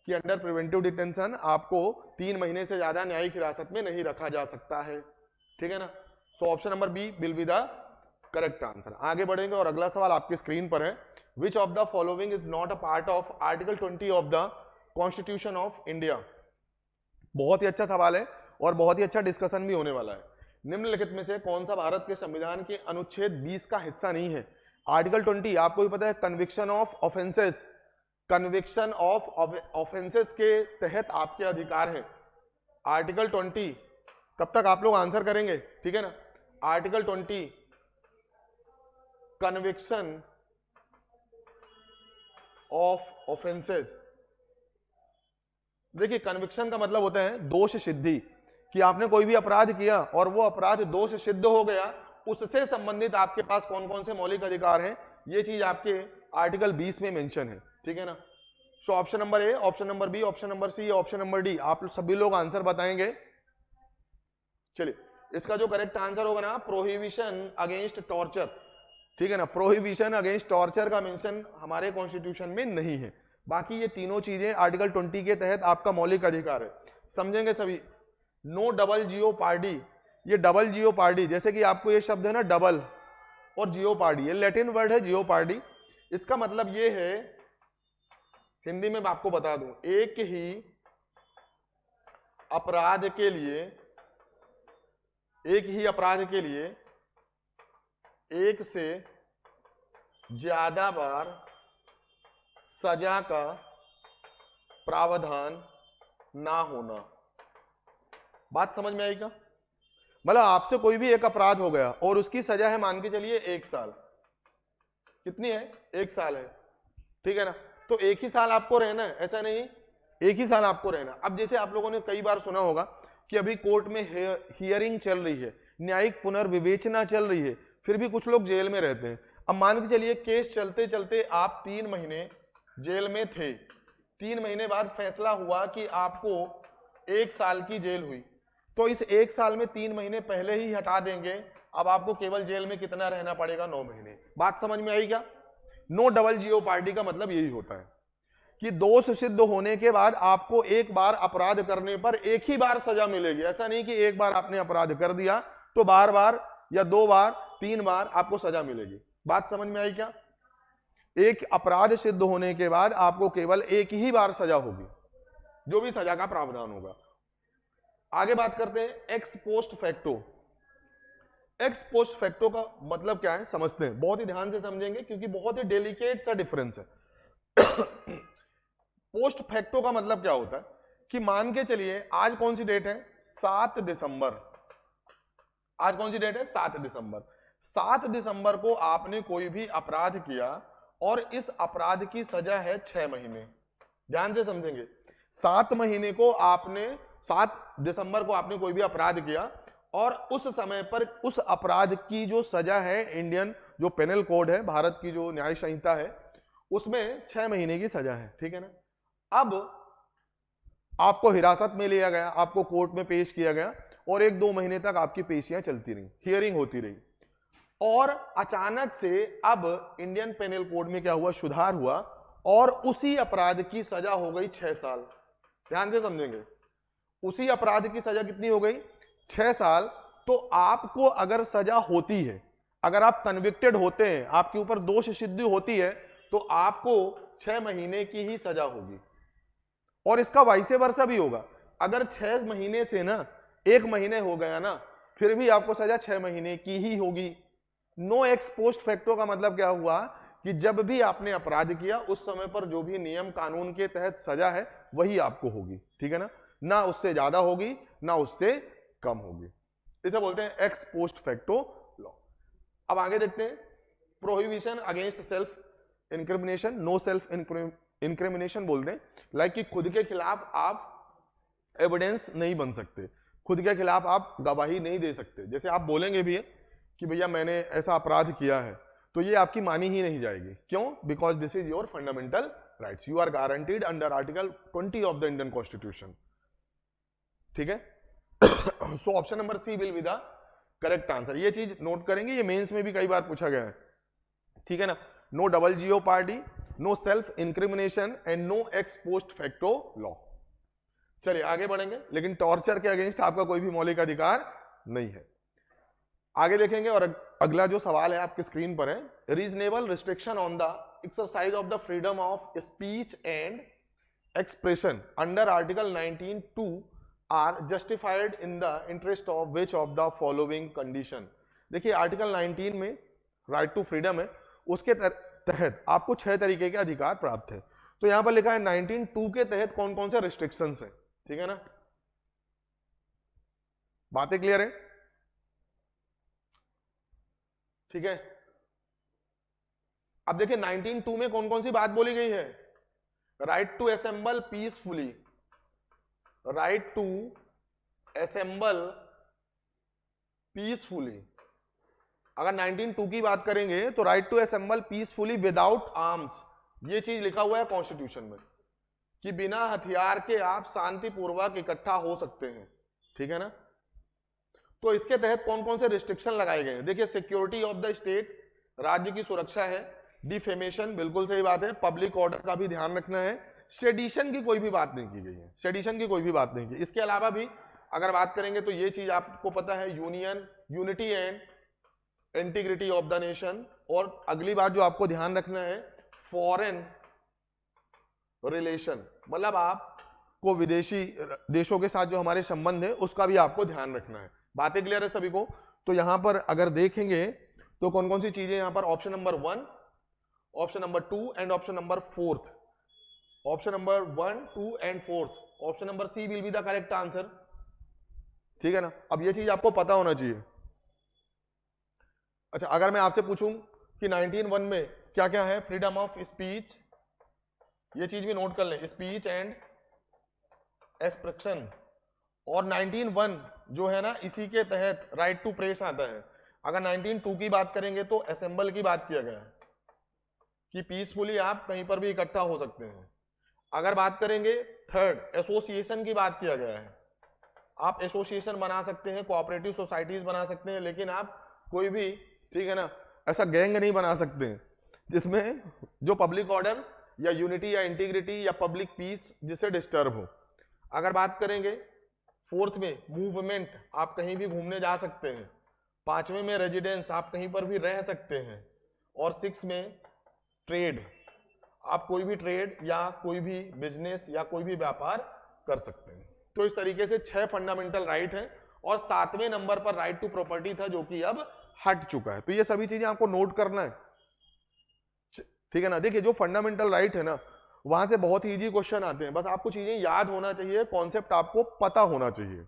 कि अंडर प्रिवेंटिव डिटेंशन आपको 3 महीने से ज्यादा न्यायिक हिरासत में नहीं रखा जा सकता है। ठीक है ना, so option number B will be the correct answer. आगे बढ़ेंगे और अगला सवाल आपकी स्क्रीन पर है। Which of the following is not a part of article 20 of the constitution of India. बहुत ही अच्छा सवाल है और बहुत ही अच्छा डिस्कशन भी होने वाला है। निम्नलिखित में से कौन सा भारत के संविधान के अनुच्छेद 20 का हिस्सा नहीं है? आर्टिकल 20 आपको भी पता है, conviction of offences, conviction of offences के तहत आपके अधिकार हैं। आर्टिकल 20, तब तक आप लोग आंसर करेंगे, ठीक है ना। Article 20 conviction of offences. देखिए कन्विक्शन का मतलब होता है दोष सिद्धि, कि आपने कोई भी अपराध किया और वो अपराध दोष सिद्ध हो गया, उससे संबंधित आपके पास कौन कौन से मौलिक अधिकार हैं, ये चीज आपके आर्टिकल 20 में मेंशन है। ठीक है ना, so option number A, option number B, option number C, option number D, आप सभी लोग आंसर बताएंगे। चलिए इसका जो करेक्ट आंसर होगा ना, प्रोहिबिशन अगेंस्ट टॉर्चर। ठीक है ना, प्रोहिबिशन अगेंस्ट टॉर्चर का मेंशन हमारे कॉन्स्टिट्यूशन में नहीं है। बाकी ये तीनों चीजें आर्टिकल 20 के तहत आपका मौलिक अधिकार है, समझेंगे सभी। नो डबल जियोपार्डी, ये डबल जियोपार्डी, जैसे कि आपको ये शब्द है ना डबल और जियोपार्डी, ये लैटिन वर्ड है जियोपार्डी। इसका मतलब ये है हिंदी में मैं आपको बता दूं, एक ही अपराध के लिए एक से ज्यादा बार सजा का प्रावधान ना होना। बात समझ में आई क्या? मतलब आपसे कोई भी एक अपराध हो गया और उसकी सजा है मान के चलिए 1 साल। कितनी है? 1 साल है, ठीक है ना? तो 1 ही साल आपको रहना है, ऐसा नहीं, 1 ही साल आपको रहना। अब जैसे आप लोगों ने कई बार सुना होगा कि अभी कोर्ट में हियरिंग चल रही है, न्यायिक पुनर्विवेचना चल रही है, फिर भी कुछ लोग जेल में रहते हैं। अब मान के चलिए केस चलते चलते आप 3 महीने जेल में थे, 3 महीने बाद फैसला हुआ कि आपको 1 साल की जेल हुई, तो इस 1 साल में 3 महीने पहले ही हटा देंगे। अब आपको केवल जेल में कितना रहना पड़ेगा? 9 महीने। बात समझ में आई क्या? नो डबल जीओपार्डी का मतलब यही होता है कि दोष सिद्ध होने के बाद आपको एक बार अपराध करने पर एक ही बार सजा मिलेगी। ऐसा नहीं कि एक बार आपने अपराध कर दिया तो बार बार या 2 बार 3 बार आपको सजा मिलेगी। बात समझ में आई क्या? एक अपराध सिद्ध होने के बाद आपको केवल एक ही बार सजा होगी, जो भी सजा का प्रावधान होगा। आगे बात करते हैं x post facto. X post facto का मतलब क्या है समझते हैं, बहुत ही ध्यान से समझेंगे क्योंकि बहुत ही डेलिकेट सा डिफरेंस है। पोस्ट फैक्टो का मतलब क्या होता है कि मान के चलिए आज कौन सी डेट है? 7 दिसंबर। आज कौन सी डेट है? 7 दिसंबर। 7 दिसंबर को आपने कोई भी अपराध किया और इस अपराध की सजा है 6 महीने। ध्यान से समझेंगे, 7 महीने को आपने 7 दिसंबर को आपने कोई भी अपराध किया और उस समय पर उस अपराध की जो सजा है, इंडियन जो पेनल कोड है, भारत की जो न्याय संहिता है, उसमें 6 महीने की सजा है, ठीक है ना? अब आपको हिरासत में लिया गया, आपको कोर्ट में पेश किया गया और 1-2 महीने तक आपकी पेशियां चलती रही, हियरिंग होती रही, और अचानक से अब इंडियन पेनल कोड में क्या हुआ? सुधार हुआ और उसी अपराध की सजा हो गई 6 साल। ध्यान से समझेंगे, उसी अपराध की सजा कितनी हो गई? 6 साल। तो आपको अगर सजा होती है, अगर आप कन्विक्टेड होते हैं, आपके ऊपर दोष सिद्धि होती है, तो आपको 6 महीने की ही सजा होगी। और इसका वाइसे वर्सा भी होगा, अगर 6 महीने से ना 1 महीने हो गया ना, फिर भी आपको सजा 6 महीने की ही होगी। नो एक्स पोस्ट फैक्टो का मतलब क्या हुआ कि जब भी आपने अपराध किया उस समय पर जो भी नियम कानून के तहत सजा है वही आपको होगी, ठीक है ना? ना उससे ज्यादा होगी ना उससे कम होगी। इसे बोलते हैं एक्स पोस्ट फैक्टो लॉ। अब आगे देखते हैं, prohibition against self incrimination. No self incrimination बोलते हैं, लाइक कि खुद के खिलाफ आप एविडेंस नहीं बन सकते, खुद के खिलाफ आप गवाही नहीं दे सकते। जैसे आप बोलेंगे भी कि भैया मैंने ऐसा अपराध किया है, तो ये आपकी मानी ही नहीं जाएगी। क्यों? Because this is your fundamental rights, you are guaranteed under article 20 of the Indian constitution, ठीक है? So option number C will be the correct answer. ये चीज नोट करेंगे, ये मेंस में भी कई बार पूछा गया है, ठीक है ना? No double jeopardy, no self incrimination and no ex post facto law. चलिए आगे बढ़ेंगे, लेकिन टॉर्चर के अगेंस्ट आपका कोई भी मौलिक अधिकार नहीं है। आगे देखेंगे और अगला जो सवाल है आपकी स्क्रीन पर है, reasonable restriction on the exercise of the freedom of speech and expression under article 19(2) are justified in the interest of which of the following condition. देखिए आर्टिकल 19 में राइट टू फ्रीडम है, उसके तहत आपको 6 तरीके के अधिकार प्राप्त है। तो यहां पर लिखा है 19(2) के तहत कौन कौन से रिस्ट्रिक्शंस है, ठीक है ना? बातें क्लियर है? ठीक है। अब देखिए 19(2) में कौन कौन सी बात बोली गई है? Right to assemble peacefully, right to assemble peacefully. अगर 19(2) की बात करेंगे तो right to assemble peacefully without arms, ये चीज लिखा हुआ है कॉन्स्टिट्यूशन में कि बिना हथियार के आप शांतिपूर्वक इकट्ठा हो सकते हैं, ठीक है ना? तो इसके तहत कौन कौन से रिस्ट्रिक्शन लगाए गए हैं? देखिए सिक्योरिटी ऑफ द स्टेट, राज्य की सुरक्षा है, डिफेमेशन, बिल्कुल सही बात है, पब्लिक ऑर्डर का भी ध्यान रखना है, सेडिशन की कोई भी बात नहीं की गई है, सेडिशन की कोई भी बात नहीं की। इसके अलावा भी अगर बात करेंगे तो ये चीज आपको पता है, union, unity and integrity of the nation. और अगली बात जो आपको ध्यान रखना है, फॉरेन रिलेशन, मतलब आपको विदेशी देशों के साथ जो हमारे संबंध है उसका भी आपको ध्यान रखना है। बातें क्लियर है सभी को? तो यहां पर अगर देखेंगे तो कौन कौन सी चीजें यहां पर, option number 1, option number 2 and option number 4, option number 1, 2 and 4, option number C will be the correct answer. ठीक है ना? अब ये चीज आपको पता होना चाहिए। अच्छा, अगर मैं आपसे पूछूं कि 19(1) में क्या क्या है, फ्रीडम ऑफ स्पीच, ये चीज भी नोट कर लें, स्पीच एंड एक्सप्रेशन, और 19(1) जो है ना इसी के तहत राइट टू प्रेस आता है। अगर 19(2) की बात करेंगे तो असेंबल की बात किया गया है कि पीसफुली आप कहीं पर भी इकट्ठा हो सकते हैं। अगर बात करेंगे थर्ड, एसोसिएशन की बात किया गया है, आप एसोसिएशन बना सकते हैं, कोऑपरेटिव सोसाइटीज बना सकते हैं, लेकिन आप कोई भी, ठीक है ना, ऐसा गैंग नहीं बना सकते हैं जिसमें जो पब्लिक ऑर्डर या यूनिटी या इंटीग्रिटी या पब्लिक पीस जिसे डिस्टर्ब हो। अगर बात करेंगे फोर्थ में मूवमेंट, आप कहीं भी घूमने जा सकते हैं। पांचवें में रेजिडेंस, आप कहीं पर भी रह सकते हैं। और 6 में ट्रेड, आप कोई भी ट्रेड या कोई भी बिजनेस या कोई भी व्यापार कर सकते हैं। तो इस तरीके से 6 फंडामेंटल राइट हैं, और 7वें नंबर पर राइट टू प्रॉपर्टी था जो कि अब हट चुका है। तो ये सभी चीजें आपको नोट करना है, ठीक है ना? देखिए, जो फंडामेंटल राइट है ना, वहां से बहुत ही इजी क्वेश्चन आते हैं, बस आपको चीजें याद होना चाहिए, कॉन्सेप्ट आपको पता होना चाहिए।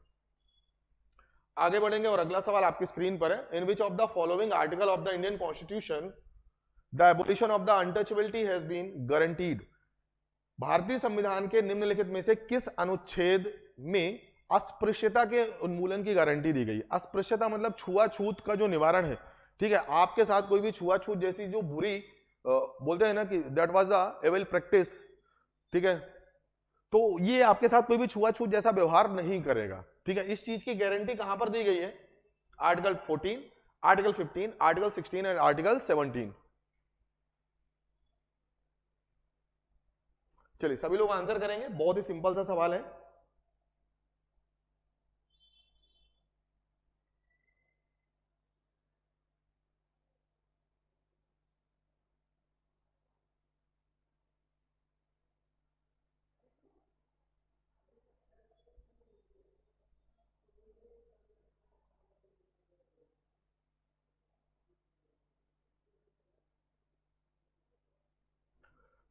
आगे बढ़ेंगे और अगला सवाल आपकी स्क्रीन पर है, in which of the following article of the Indian constitution the abolition of the untouchability has been guaranteed. भारतीय संविधान के निम्नलिखित में से किस अनुच्छेद में अस्पृश्यता के उन्मूलन की गारंटी दी गई? अस्पृश्यता मतलब छुआछूत का जो निवारण है, ठीक है? आपके साथ कोई भी छुआछूत जैसी जो बुरी बोलते हैं ना कि that was the evil practice, ठीक है, तो ये आपके साथ कोई भी छुआछूत जैसा व्यवहार नहीं करेगा, ठीक है? इस चीज की गारंटी कहां पर दी गई है? Article 14, article 15, article 16 and article 17। चलिए सभी लोग आंसर करेंगे, बहुत ही सिंपल सा सवाल है।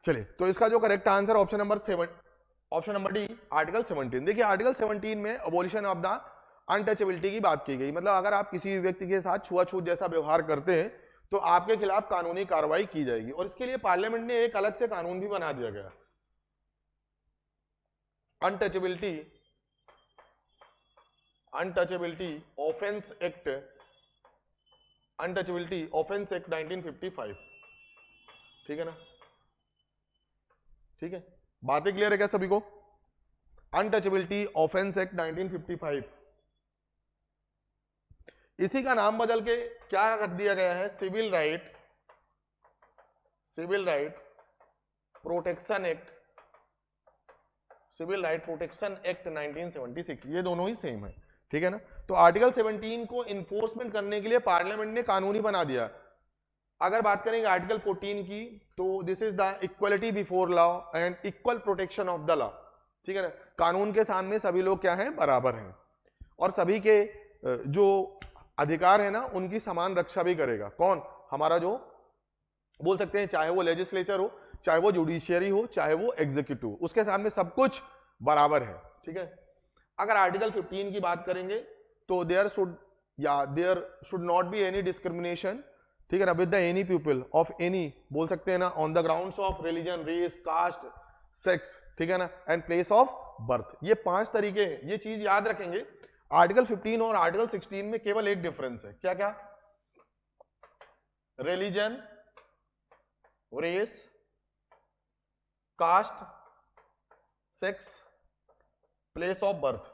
चलिए, तो इसका जो correct answer option number 7, option number D, article 17। देखिए, आर्टिकल 17 में अबोलिशन ऑफ द अनटचेबिलिटी की बात की गई, मतलब अगर आप किसी भी व्यक्ति के साथ छुआछूत जैसा व्यवहार करते हैं तो आपके खिलाफ कानूनी कार्रवाई की जाएगी, और इसके लिए पार्लियामेंट ने एक अलग से कानून भी बना दिया गया, untouchability untouchability offence act, untouchability offence act 1955, ठीक है ना? ठीक है, बातें क्लियर है क्या सभी को? अनटचेबिलिटी ऑफेंस एक्ट 1955, इसी का नाम बदल के क्या रख दिया गया है? Civil right protection act, civil right protection act 1976, ये दोनों ही सेम है, ठीक है ना? तो आर्टिकल 17 को इन्फोर्समेंट करने के लिए पार्लियामेंट ने कानूनी बना दिया। अगर बात करेंगे आर्टिकल 14 की, तो this is the equality before law and equal protection of the law, ठीक है ना? कानून के सामने सभी लोग क्या हैं? बराबर हैं, और सभी के जो अधिकार है ना उनकी समान रक्षा भी करेगा। कौन? हमारा जो बोल सकते हैं, चाहे वो लेजिस्लेचर हो, चाहे वो जुडिशियरी हो, चाहे वो एग्जीक्यूटिव, उसके सामने सब कुछ बराबर है, ठीक है? अगर आर्टिकल 15 की बात करेंगे तो there should not be any discrimination, ठीक है ना, with the any people of any, बोल सकते हैं ना, on the grounds of religion, race, caste, sex, ठीक है ना, एंड प्लेस ऑफ बर्थ। ये 5 तरीके हैं, ये चीज याद रखेंगे। आर्टिकल 15 और आर्टिकल 16 में केवल एक डिफरेंस है, क्या क्या? Religion, race, caste, sex, place of birth,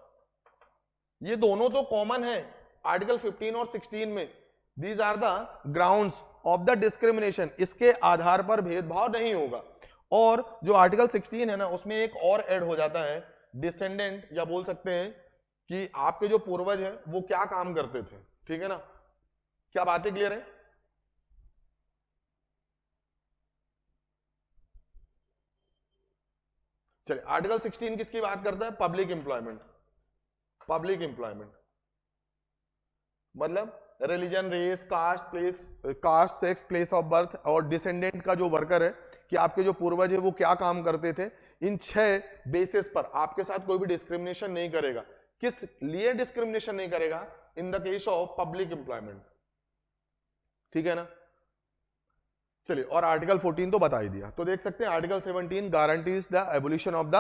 ये दोनों तो कॉमन है आर्टिकल 15 और 16 में। These are the grounds of the discrimination, इसके आधार पर भेदभाव नहीं होगा। और जो आर्टिकल 16 है ना, उसमें एक और ऐड हो जाता है, डिसेंडेंट, या बोल सकते हैं कि आपके जो पूर्वज हैं वो क्या काम करते थे, ठीक है ना? क्या बातें क्लियर है? चलिए आर्टिकल 16 किसकी बात करता है? Public employment. पब्लिक एम्प्लॉयमेंट मतलब religion, race, caste, sex, place of birth और डिसेंडेंट का जो वर्कर है कि आपके जो पूर्वज है वो क्या काम करते थे, इन 6 बेसिस पर आपके साथ कोई भी डिस्क्रिमिनेशन नहीं करेगा। किस लिए डिस्क्रिमिनेशन नहीं करेगा? In the case of public employment, ठीक है ना। चलिए, और आर्टिकल 14 तो बता ही दिया। तो देख सकते हैं article 17 guarantees the abolition of the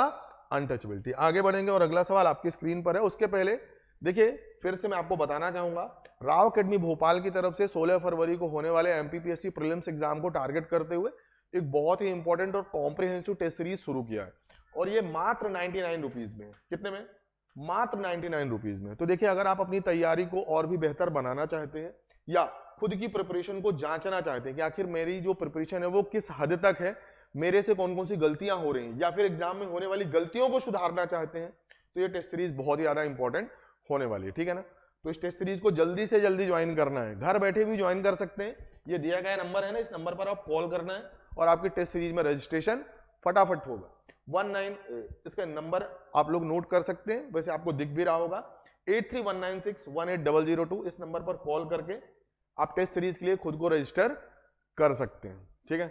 untouchability. आगे बढ़ेंगे और अगला सवाल आपकी स्क्रीन पर है। उसके पहले देखिए फिर से मैं आपको बताना चाहूंगा, राव अकेडमी भोपाल की तरफ से 16 फरवरी को होने वाले एमपीपीएससी प्रीलिम्स एग्जाम को टारगेट करते हुए एक बहुत ही इंपॉर्टेंट और कॉम्प्रिहेंसिव टेस्ट सीरीज शुरू किया है, और ये मात्र 99 रुपीज में। कितने में? मात्र 99 रुपीज में। तो देखिए, अगर आप अपनी तैयारी को और भी बेहतर बनाना चाहते हैं या खुद की प्रिपरेशन को जांचना चाहते हैं कि आखिर मेरी जो प्रिपरेशन है वो किस हद तक है, मेरे से कौन कौन सी गलतियां हो रही हैं, या फिर एग्जाम में होने वाली गलतियों को सुधारना चाहते हैं, तो ये टेस्ट सीरीज बहुत ही ज्यादा इंपॉर्टेंट होने वाली है, ठीक है ना। तो इस टेस्ट सीरीज को जल्दी से जल्दी ज्वाइन करना है, घर बैठे भी ज्वाइन कर सकते हैं। ये दिया गया नंबर है ना, इस नंबर पर आप कॉल करना है और आपकी टेस्ट सीरीज में रजिस्ट्रेशन फटाफट होगा। 19 इसका नंबर आप लोग नोट कर सकते हैं, वैसे आपको दिख भी रहा होगा, 8319618002। इस नंबर पर कॉल करके आप टेस्ट सीरीज के लिए खुद को रजिस्टर कर सकते हैं, ठीक है।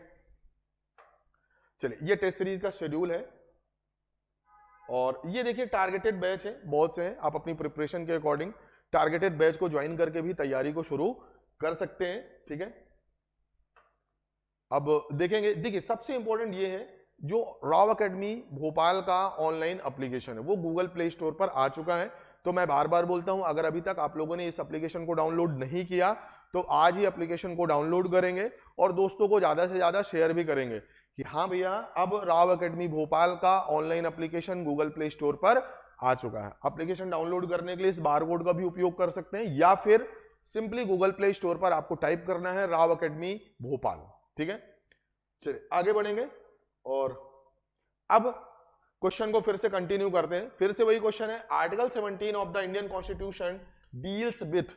चलिए, ये टेस्ट सीरीज का शेड्यूल है और ये देखिए टारगेटेड बैच है, बहुत से हैं। आप अपनी प्रिपरेशन के अकॉर्डिंग टारगेटेड बैच को ज्वाइन करके भी तैयारी को शुरू कर सकते हैं, ठीक है। अब देखेंगे, देखिए सबसे इंपॉर्टेंट ये है, जो राव अकेडमी भोपाल का ऑनलाइन एप्लीकेशन है वो गूगल प्ले स्टोर पर आ चुका है। तो मैं बार बार बोलता हूं, अगर अभी तक आप लोगों ने इस एप्लीकेशन को डाउनलोड नहीं किया तो आज ही एप्लीकेशन को डाउनलोड करेंगे और दोस्तों को ज्यादा से ज्यादा शेयर भी करेंगे कि हाँ भैया, अब राव अकेडमी भोपाल का online application Google play store पर आ चुका है। एप्लीकेशन डाउनलोड करने के लिए इस बारकोड का भी उपयोग कर सकते हैं, या फिर सिंपली गूगल प्ले स्टोर पर आपको टाइप करना है राव अकेडमी भोपाल, ठीक है। चलिए आगे बढ़ेंगे और अब क्वेश्चन को फिर से कंटिन्यू करते हैं। फिर से वही क्वेश्चन है, article 17 of the Indian constitution deals with,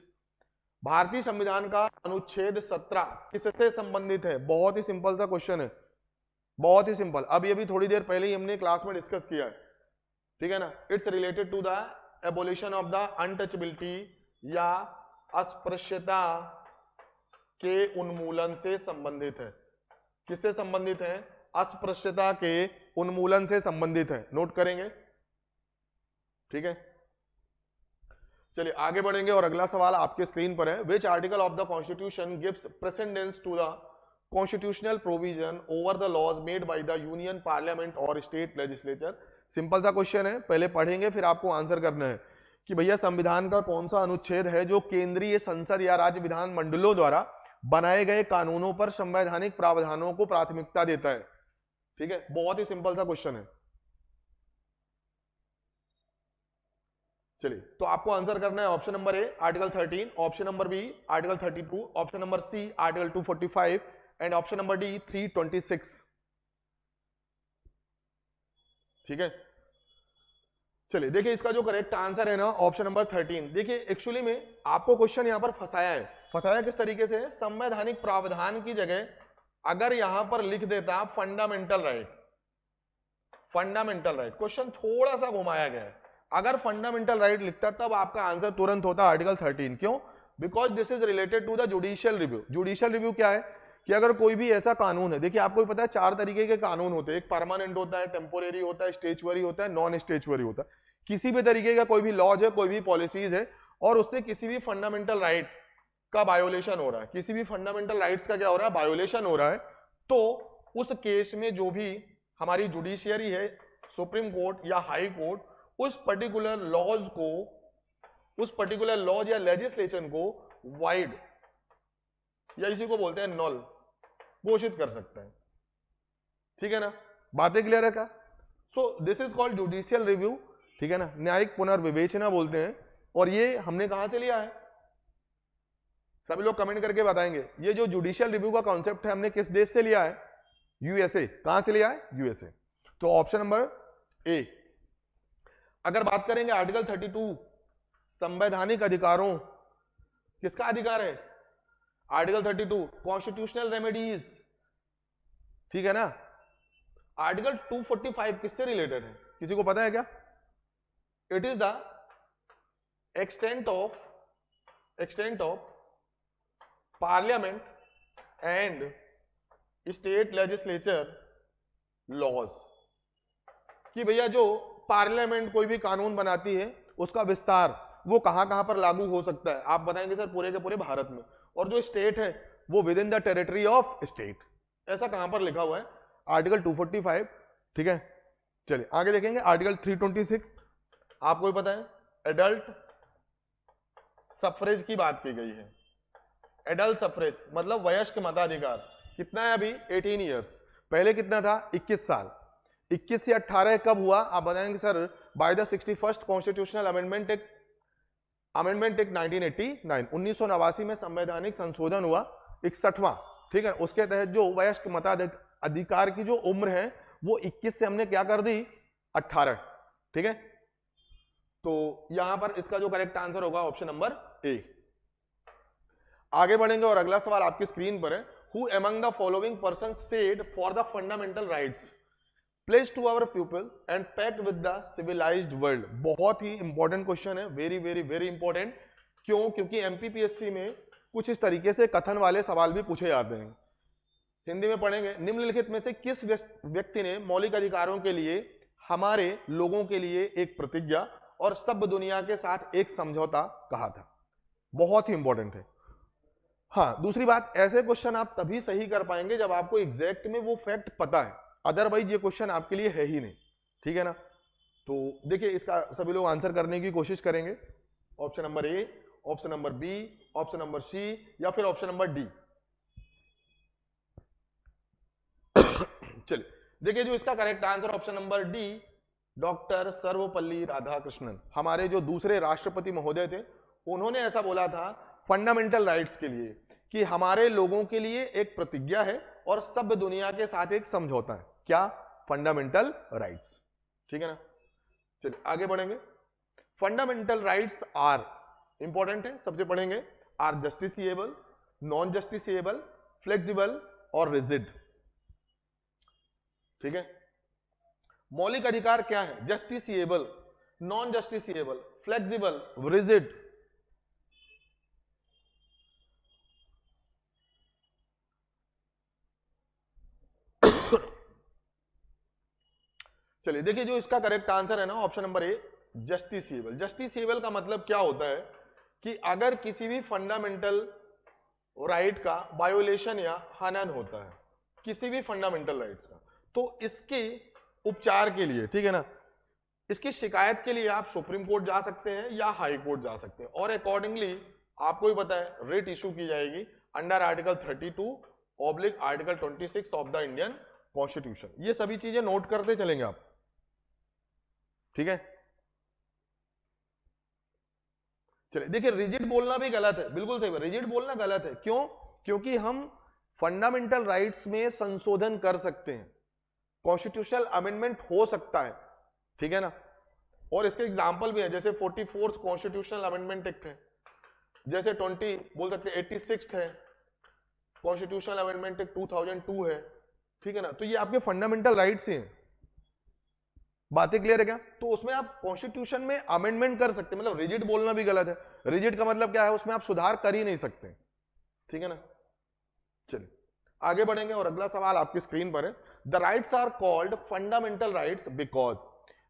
भारतीय संविधान का अनुच्छेद 17 किससे संबंधित है? बहुत ही सिंपल सा क्वेश्चन है, बहुत ही सिंपल। अब ये भी थोड़ी देर पहले ही हमने क्लास में डिस्कस किया है, ठीक है ना। It's related to the abolition of the untouchability या अस्पृश्यता के उन्मूलन से संबंधित है। किससे संबंधित है? अस्पृश्यता के उन्मूलन से संबंधित है, नोट करेंगे, ठीक है। चलिए आगे बढ़ेंगे और अगला सवाल आपके स्क्रीन पर है, which article of the constitution gives precedence to the constitutional provision over the laws made by the union parliament और स्टेट लेजिस्लेचर। सिंपल सा क्वेश्चन है, पहले पढ़ेंगे फिर आपको आंसर करना है कि भैया संविधान का कौन सा अनुच्छेद है जो केंद्रीय संसद या राज्य विधान मंडलों द्वारा बनाए गए कानूनों पर संवैधानिक प्रावधानों को प्राथमिकता देता है, ठीक है। बहुत ही सिंपल सा क्वेश्चन है। चलिए, तो आपको आंसर करना है option number A article 13, option number B article 32, option number C article 245 and option number D 326, ठीक है। चलिए देखिए, इसका जो करेक्ट आंसर है ना ऑप्शन नंबर 13। देखिए एक्चुअली में आपको क्वेश्चन यहां पर फंसाया है। फंसाया किस तरीके से? संवैधानिक प्रावधान की जगह अगर यहां पर लिख देता fundamental right, fundamental right, question थोड़ा सा घुमाया गया है। अगर फंडामेंटल राइट लिखता तब आपका आंसर तुरंत होता आर्टिकल 13। क्यों? Because this is related to the judicial review. Judicial review क्या है कि अगर कोई भी ऐसा कानून है, देखिए आपको पता है 4 तरीके के कानून होते हैं, एक परमानेंट होता है, टेम्पोरेरी होता है, स्टेचुअरी होता है, नॉन स्टेचुअरी होता है। किसी भी तरीके का कोई भी लॉज है, कोई भी पॉलिसीज है और उससे किसी भी फंडामेंटल राइट का वायोलेशन हो रहा है, किसी भी फंडामेंटल राइट्स का क्या हो रहा है? वायोलेशन हो रहा है, तो उस केस में जो भी हमारी जुडिशियरी है, सुप्रीम कोर्ट या हाई कोर्ट, उस पर्टिकुलर लॉज को, उस पर्टिकुलर लॉज या लेजिस्लेशन को वाइड या इसी को बोलते हैं नॉल घोषित कर सकते हैं, ठीक है ना। बातें क्लियर है क्या? So this is called judicial review, ठीक है ना, न्यायिक पुनर्विवेचना बोलते हैं। और ये हमने कहां से लिया है? सभी लोग कमेंट करके बताएंगे। ये जो जुडिशियल रिव्यू का कॉन्सेप्ट है हमने किस देश से लिया है? यूएसए। कहां से लिया है? यूएसए। तो ऑप्शन नंबर ए। अगर बात करेंगे आर्टिकल 32 संवैधानिक अधिकारों, किसका अधिकार है? आर्टिकल 32 कॉन्स्टिट्यूशनल रेमेडीज, ठीक है ना। आर्टिकल 245 किससे रिलेटेड है, किसी को पता है क्या? It is the extent of parliament and state legislature laws, कि भैया जो पार्लियामेंट कोई भी कानून बनाती है उसका विस्तार वो कहां पर लागू हो सकता है। आप बताएंगे सर पूरे के पूरे भारत में, और जो स्टेट है वो with in the territory of state. ऐसा कहां पर लिखा हुआ है? आर्टिकल 245, ठीक है। चलिए आगे देखेंगे आर्टिकल 326, आपको भी पता है एडल्ट सफरेज की बात की गई है। एडल्ट सफरेज मतलब वयस्क मताधिकार, कितना है अभी? 18 ईयर्स। पहले कितना था? 21 साल। 21 से 18 कब हुआ? आप बताएंगे sir by the 61st constitutional amendment act 1989, 1989 में संवैधानिक संशोधन हुआ 61वां, ठीक है। उसके तहत जो वयस्क मताधिकार की जो उम्र है वो 21 से हमने क्या कर दी? 18, ठीक है। तो यहां पर इसका जो करेक्ट आंसर होगा ऑप्शन नंबर ए। आगे बढ़ेंगे और अगला सवाल आपकी स्क्रीन पर है। Who among the following person said for the fundamental rights place to our people and pact with the civilised world. बहुत ही इंपॉर्टेंट क्वेश्चन है, वेरी वेरी वेरी इंपॉर्टेंट। क्यों? क्योंकि एमपीपीएससी में कुछ इस तरीके से कथन वाले सवाल भी पूछे जाते हैं। हिंदी में पढ़ेंगे, निम्नलिखित में से किस व्यक्ति ने मौलिक अधिकारों के लिए हमारे लोगों के लिए एक प्रतिज्ञा और सब दुनिया के साथ एक समझौता कहा था? बहुत ही इंपॉर्टेंट है। हाँ, दूसरी बात, ऐसे क्वेश्चन आप तभी सही कर पाएंगे जब आपको एग्जैक्ट में वो फैक्ट पता है, अदरवाइज ये क्वेश्चन आपके लिए है ही नहीं, ठीक है ना। तो देखिए इसका सभी लोग आंसर करने की कोशिश करेंगे। Option number A, option number B, option number C या फिर ऑप्शन नंबर डी। चलिए देखिए जो इसका correct answer option number D, doctor Sarvepalli Radhakrishnan, हमारे जो दूसरे राष्ट्रपति महोदय थे, उन्होंने ऐसा बोला था फंडामेंटल राइट्स के लिए कि हमारे लोगों के लिए एक प्रतिज्ञा है और सब दुनिया के साथ एक समझौता है। क्या? फंडामेंटल राइट्स, ठीक है ना। चलिए आगे बढ़ेंगे। फंडामेंटल राइट्स आर, इंपॉर्टेंट है, सबसे पढ़ेंगे, are justiciable, non justiciable, flexible और रिजिड, ठीक है। मौलिक अधिकार क्या है? Justiciable, non justiciable, flexible, rigid. चलिए देखिए जो इसका करेक्ट आंसर है ना option number A, justiciable. Justiciable का मतलब क्या होता है कि अगर किसी भी फंडामेंटल राइट का वायोलेशन या हनन होता है, किसी भी फंडामेंटल राइट्स का, तो इसके उपचार के लिए, ठीक है ना, इसकी शिकायत के लिए आप सुप्रीम कोर्ट जा सकते हैं या हाई कोर्ट जा सकते हैं, और अकॉर्डिंगली आपको भी पता है रिट इशू की जाएगी under article 32 article 26 of the Indian constitution. ये सभी चीजें नोट करते चलेंगे आप, ठीक है। चलिए देखिए रिजिड बोलना भी गलत है, बिल्कुल सही है, रिजिड बोलना गलत है। क्यों? क्योंकि हम फंडामेंटल राइट्स में संशोधन कर सकते हैं, कॉन्स्टिट्यूशनल अमेंडमेंट हो सकता है, ठीक है ना। और इसके एग्जांपल भी है, जैसे 44th कॉन्स्टिट्यूशनल अमेंडमेंट एक्ट है, जैसे 20 बोल सकते हैं 86th है कॉन्स्टिट्यूशनल अमेंडमेंट एक्ट 2002 है, ठीक है ना। तो ये आपके फंडामेंटल राइट्स हैं। बातें क्लियर है क्या? तो उसमें आप कॉन्स्टिट्यूशन में अमेंडमेंट कर सकते हैं, मतलब रिजिड बोलना भी गलत है। रिजिड का मतलब क्या है? उसमें आप सुधार कर ही नहीं सकते, ठीक है ना। चलिए आगे बढ़ेंगे और अगला सवाल आपकी स्क्रीन पर है। The rights are called fundamental rights because,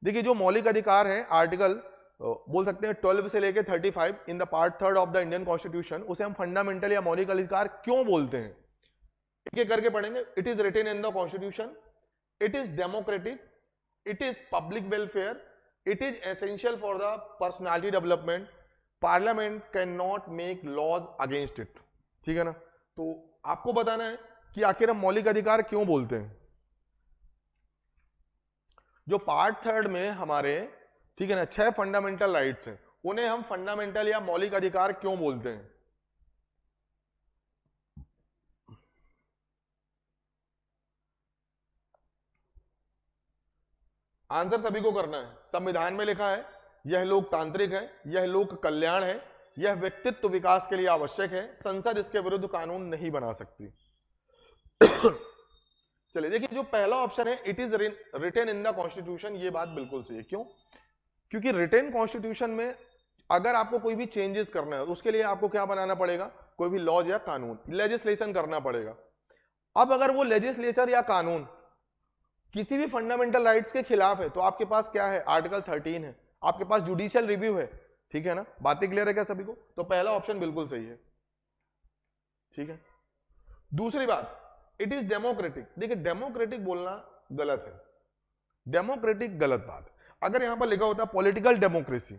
देखिए जो मौलिक अधिकार है आर्टिकल बोल सकते हैं 12 से लेके 35 इन the part 3 of the Indian constitution, उसे हम फंडामेंटल या मौलिक अधिकार क्यों बोलते हैं? एक एक करके पढ़ेंगे। It is written in the constitution, it is democratic, it is public welfare, it is essential for the personality development, parliament cannot make laws against it, ठीक है ना। तो आपको बताना है कि आखिर हम मौलिक अधिकार क्यों बोलते हैं। जो पार्ट 3 में हमारे, ठीक है ना, 6 फंडामेंटल राइट्स हैं, उन्हें हम फंडामेंटल या मौलिक अधिकार क्यों बोलते हैं? आंसर सभी को करना है। संविधान में लिखा है यह लोकतांत्रिक है, यह लोक कल्याण है, यह व्यक्तित्व विकास के लिए आवश्यक है, संसद इसके विरुद्ध कानून नहीं बना सकती। चलिए देखिए, जो पहला ऑप्शन है it is written in the constitution, ये बात बिल्कुल सही है। क्यों? क्योंकि रिटेन कॉन्स्टिट्यूशन में अगर आपको कोई भी चेंजेस करना है उसके लिए आपको क्या बनाना पड़ेगा, कोई भी लॉज या कानून, लेजिस्लेशन करना पड़ेगा। अब अगर वो लेजिस्लेचर या कानून किसी भी फंडामेंटल राइट्स के खिलाफ है तो आपके पास क्या है, आर्टिकल 13 है, आपके पास जुडिशियल रिव्यू है। ठीक है ना, बातें क्लियर है क्या सभी को? तो पहला ऑप्शन बिल्कुल सही है। ठीक है, दूसरी बात, इट इज डेमोक्रेटिक। देखिए डेमोक्रेटिक बोलना गलत है, डेमोक्रेटिक गलत बात। अगर यहां पर लिखा होता political democracy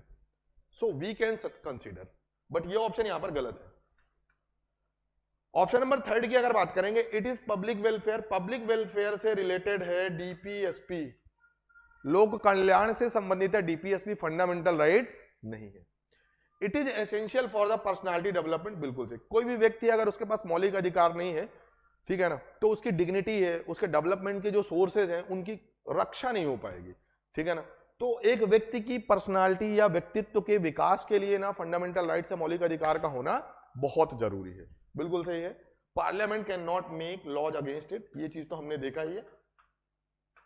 so we can consider, but ये ऑप्शन यहां पर गलत है। ऑप्शन नंबर थर्ड की अगर बात करेंगे, it is public welfare. Public welfare से रिलेटेड है डीपीएसपी, लोक कल्याण से संबंधित है डीपीएसपी, फंडामेंटल राइट नहीं है। It is essential for the personality development, बिल्कुल से। कोई भी व्यक्ति अगर उसके पास मौलिक अधिकार नहीं है, ठीक है ना, तो उसकी डिग्निटी है, उसके डेवलपमेंट के जो सोर्सेज हैं उनकी रक्षा नहीं हो पाएगी। ठीक है ना, तो एक व्यक्ति की पर्सनालिटी या व्यक्तित्व के विकास के लिए ना फंडामेंटल राइट या मौलिक अधिकार का होना बहुत जरूरी है। बिल्कुल सही है। Parliament can not make laws against it, ये चीज तो हमने देखा ही है,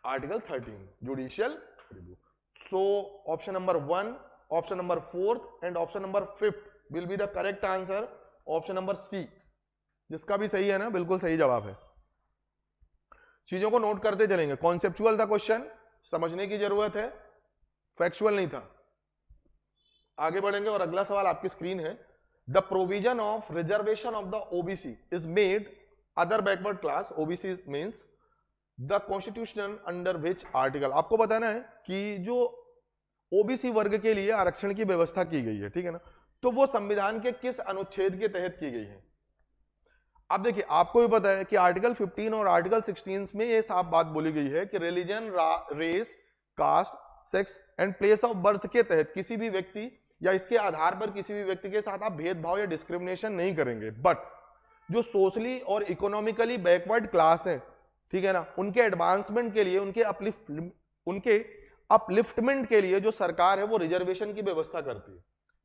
article 13 judicial review. So option number 1, option number 4 and option number 5 will be the correct answer. Option number C, जिसका भी सही है ना, बिल्कुल सही जवाब है। चीजों को नोट करते चलेंगे। कॉन्सेप्चुअल था क्वेश्चन, समझने की जरूरत है, फैक्चुअल नहीं था। आगे बढ़ेंगे और अगला सवाल आपकी स्क्रीन है। The provision of reservation of the OBC is made other backward class, OBC means the constitution under which article. आपको बताना है कि जो ओबीसी वर्ग के लिए आरक्षण की व्यवस्था की गई है, ठीक है ना, तो वो संविधान के किस अनुच्छेद के तहत की गई है। अब देखिए, आपको भी पता है कि आर्टिकल 15 और आर्टिकल 16 में ये साफ बात बोली गई है कि religion, race, caste, sex and place of birth के तहत किसी भी व्यक्ति या इसके आधार पर किसी भी व्यक्ति के साथ आप भेदभाव या डिस्क्रिमिनेशन नहीं करेंगे। बट जो सोशली और इकोनॉमिकली बैकवर्ड क्लास है, ठीक है ना, उनके एडवांसमेंट के लिए, उनके अपलिफ्टमेंट के लिए जो सरकार है वो रिजर्वेशन की व्यवस्था करती है,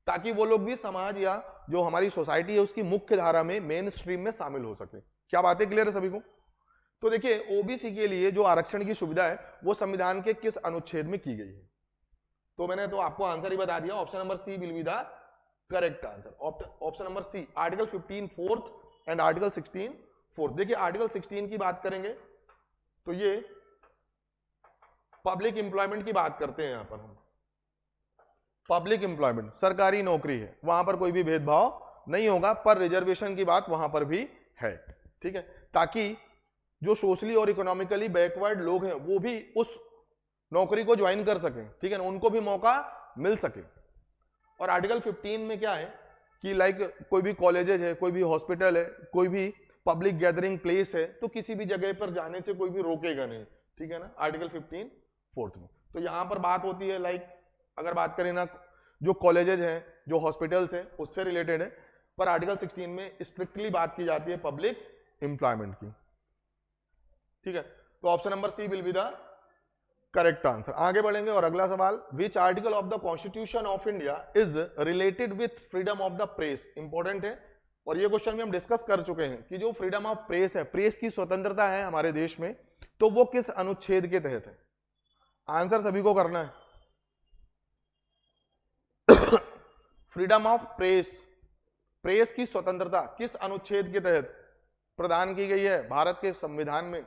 ताकि वो लोग भी समाज या जो हमारी सोसाइटी है उसकी मुख्य धारा में, मेन स्ट्रीम में शामिल हो सके। क्या बातें क्लियर है सभी को? तो देखिए, ओबीसी के लिए जो आरक्षण की सुविधा है वो संविधान के किस अनुच्छेद में की गई है? तो मैंने तो आपको आंसर ही बता दिया, option number C will be the correct answer. Option number C, article 15 4th and article 16 4th। देखिए आर्टिकल 16 की बात करेंगे तो ये पब्लिक एम्प्लॉयमेंट की बात करते हैं। यहां पर हम पब्लिक एम्प्लॉयमेंट, सरकारी नौकरी है, वहां पर कोई भी भेदभाव नहीं होगा, पर रिजर्वेशन की बात वहां पर भी है। ठीक है, ताकि जो सोशली और इकोनॉमिकली बैकवर्ड लोग हैं वो भी उस नौकरी को ज्वाइन कर सकें, ठीक है ना, उनको भी मौका मिल सके। और आर्टिकल 15 में क्या है कि लाइक कोई भी कॉलेजेज है, कोई भी हॉस्पिटल है, कोई भी पब्लिक गैदरिंग प्लेस है, तो किसी भी जगह पर जाने से कोई भी रोकेगा नहीं। ठीक है ना, आर्टिकल 15 4th में। तो यहां पर बात होती है लाइक, अगर बात करें ना, जो कॉलेजेज हैं, जो हॉस्पिटल्स हैं, उससे रिलेटेड है, पर आर्टिकल 16 में स्ट्रिक्टली बात की जाती है पब्लिक एम्प्लॉयमेंट की। ठीक है, तो option number C will be the correct answer. आगे बढ़ेंगे और अगला सवाल, which article of the constitution of India is related with freedom of the press. Important है, और ये क्वेश्चन भी हम डिस्कस कर चुके हैं कि जो फ्रीडम ऑफ प्रेस है, प्रेस की स्वतंत्रता है हमारे देश में, तो वो किस अनुच्छेद के तहत है? आंसर सभी को करना है। फ्रीडम ऑफ प्रेस, प्रेस की स्वतंत्रता किस अनुच्छेद के तहत प्रदान की गई है भारत के संविधान में?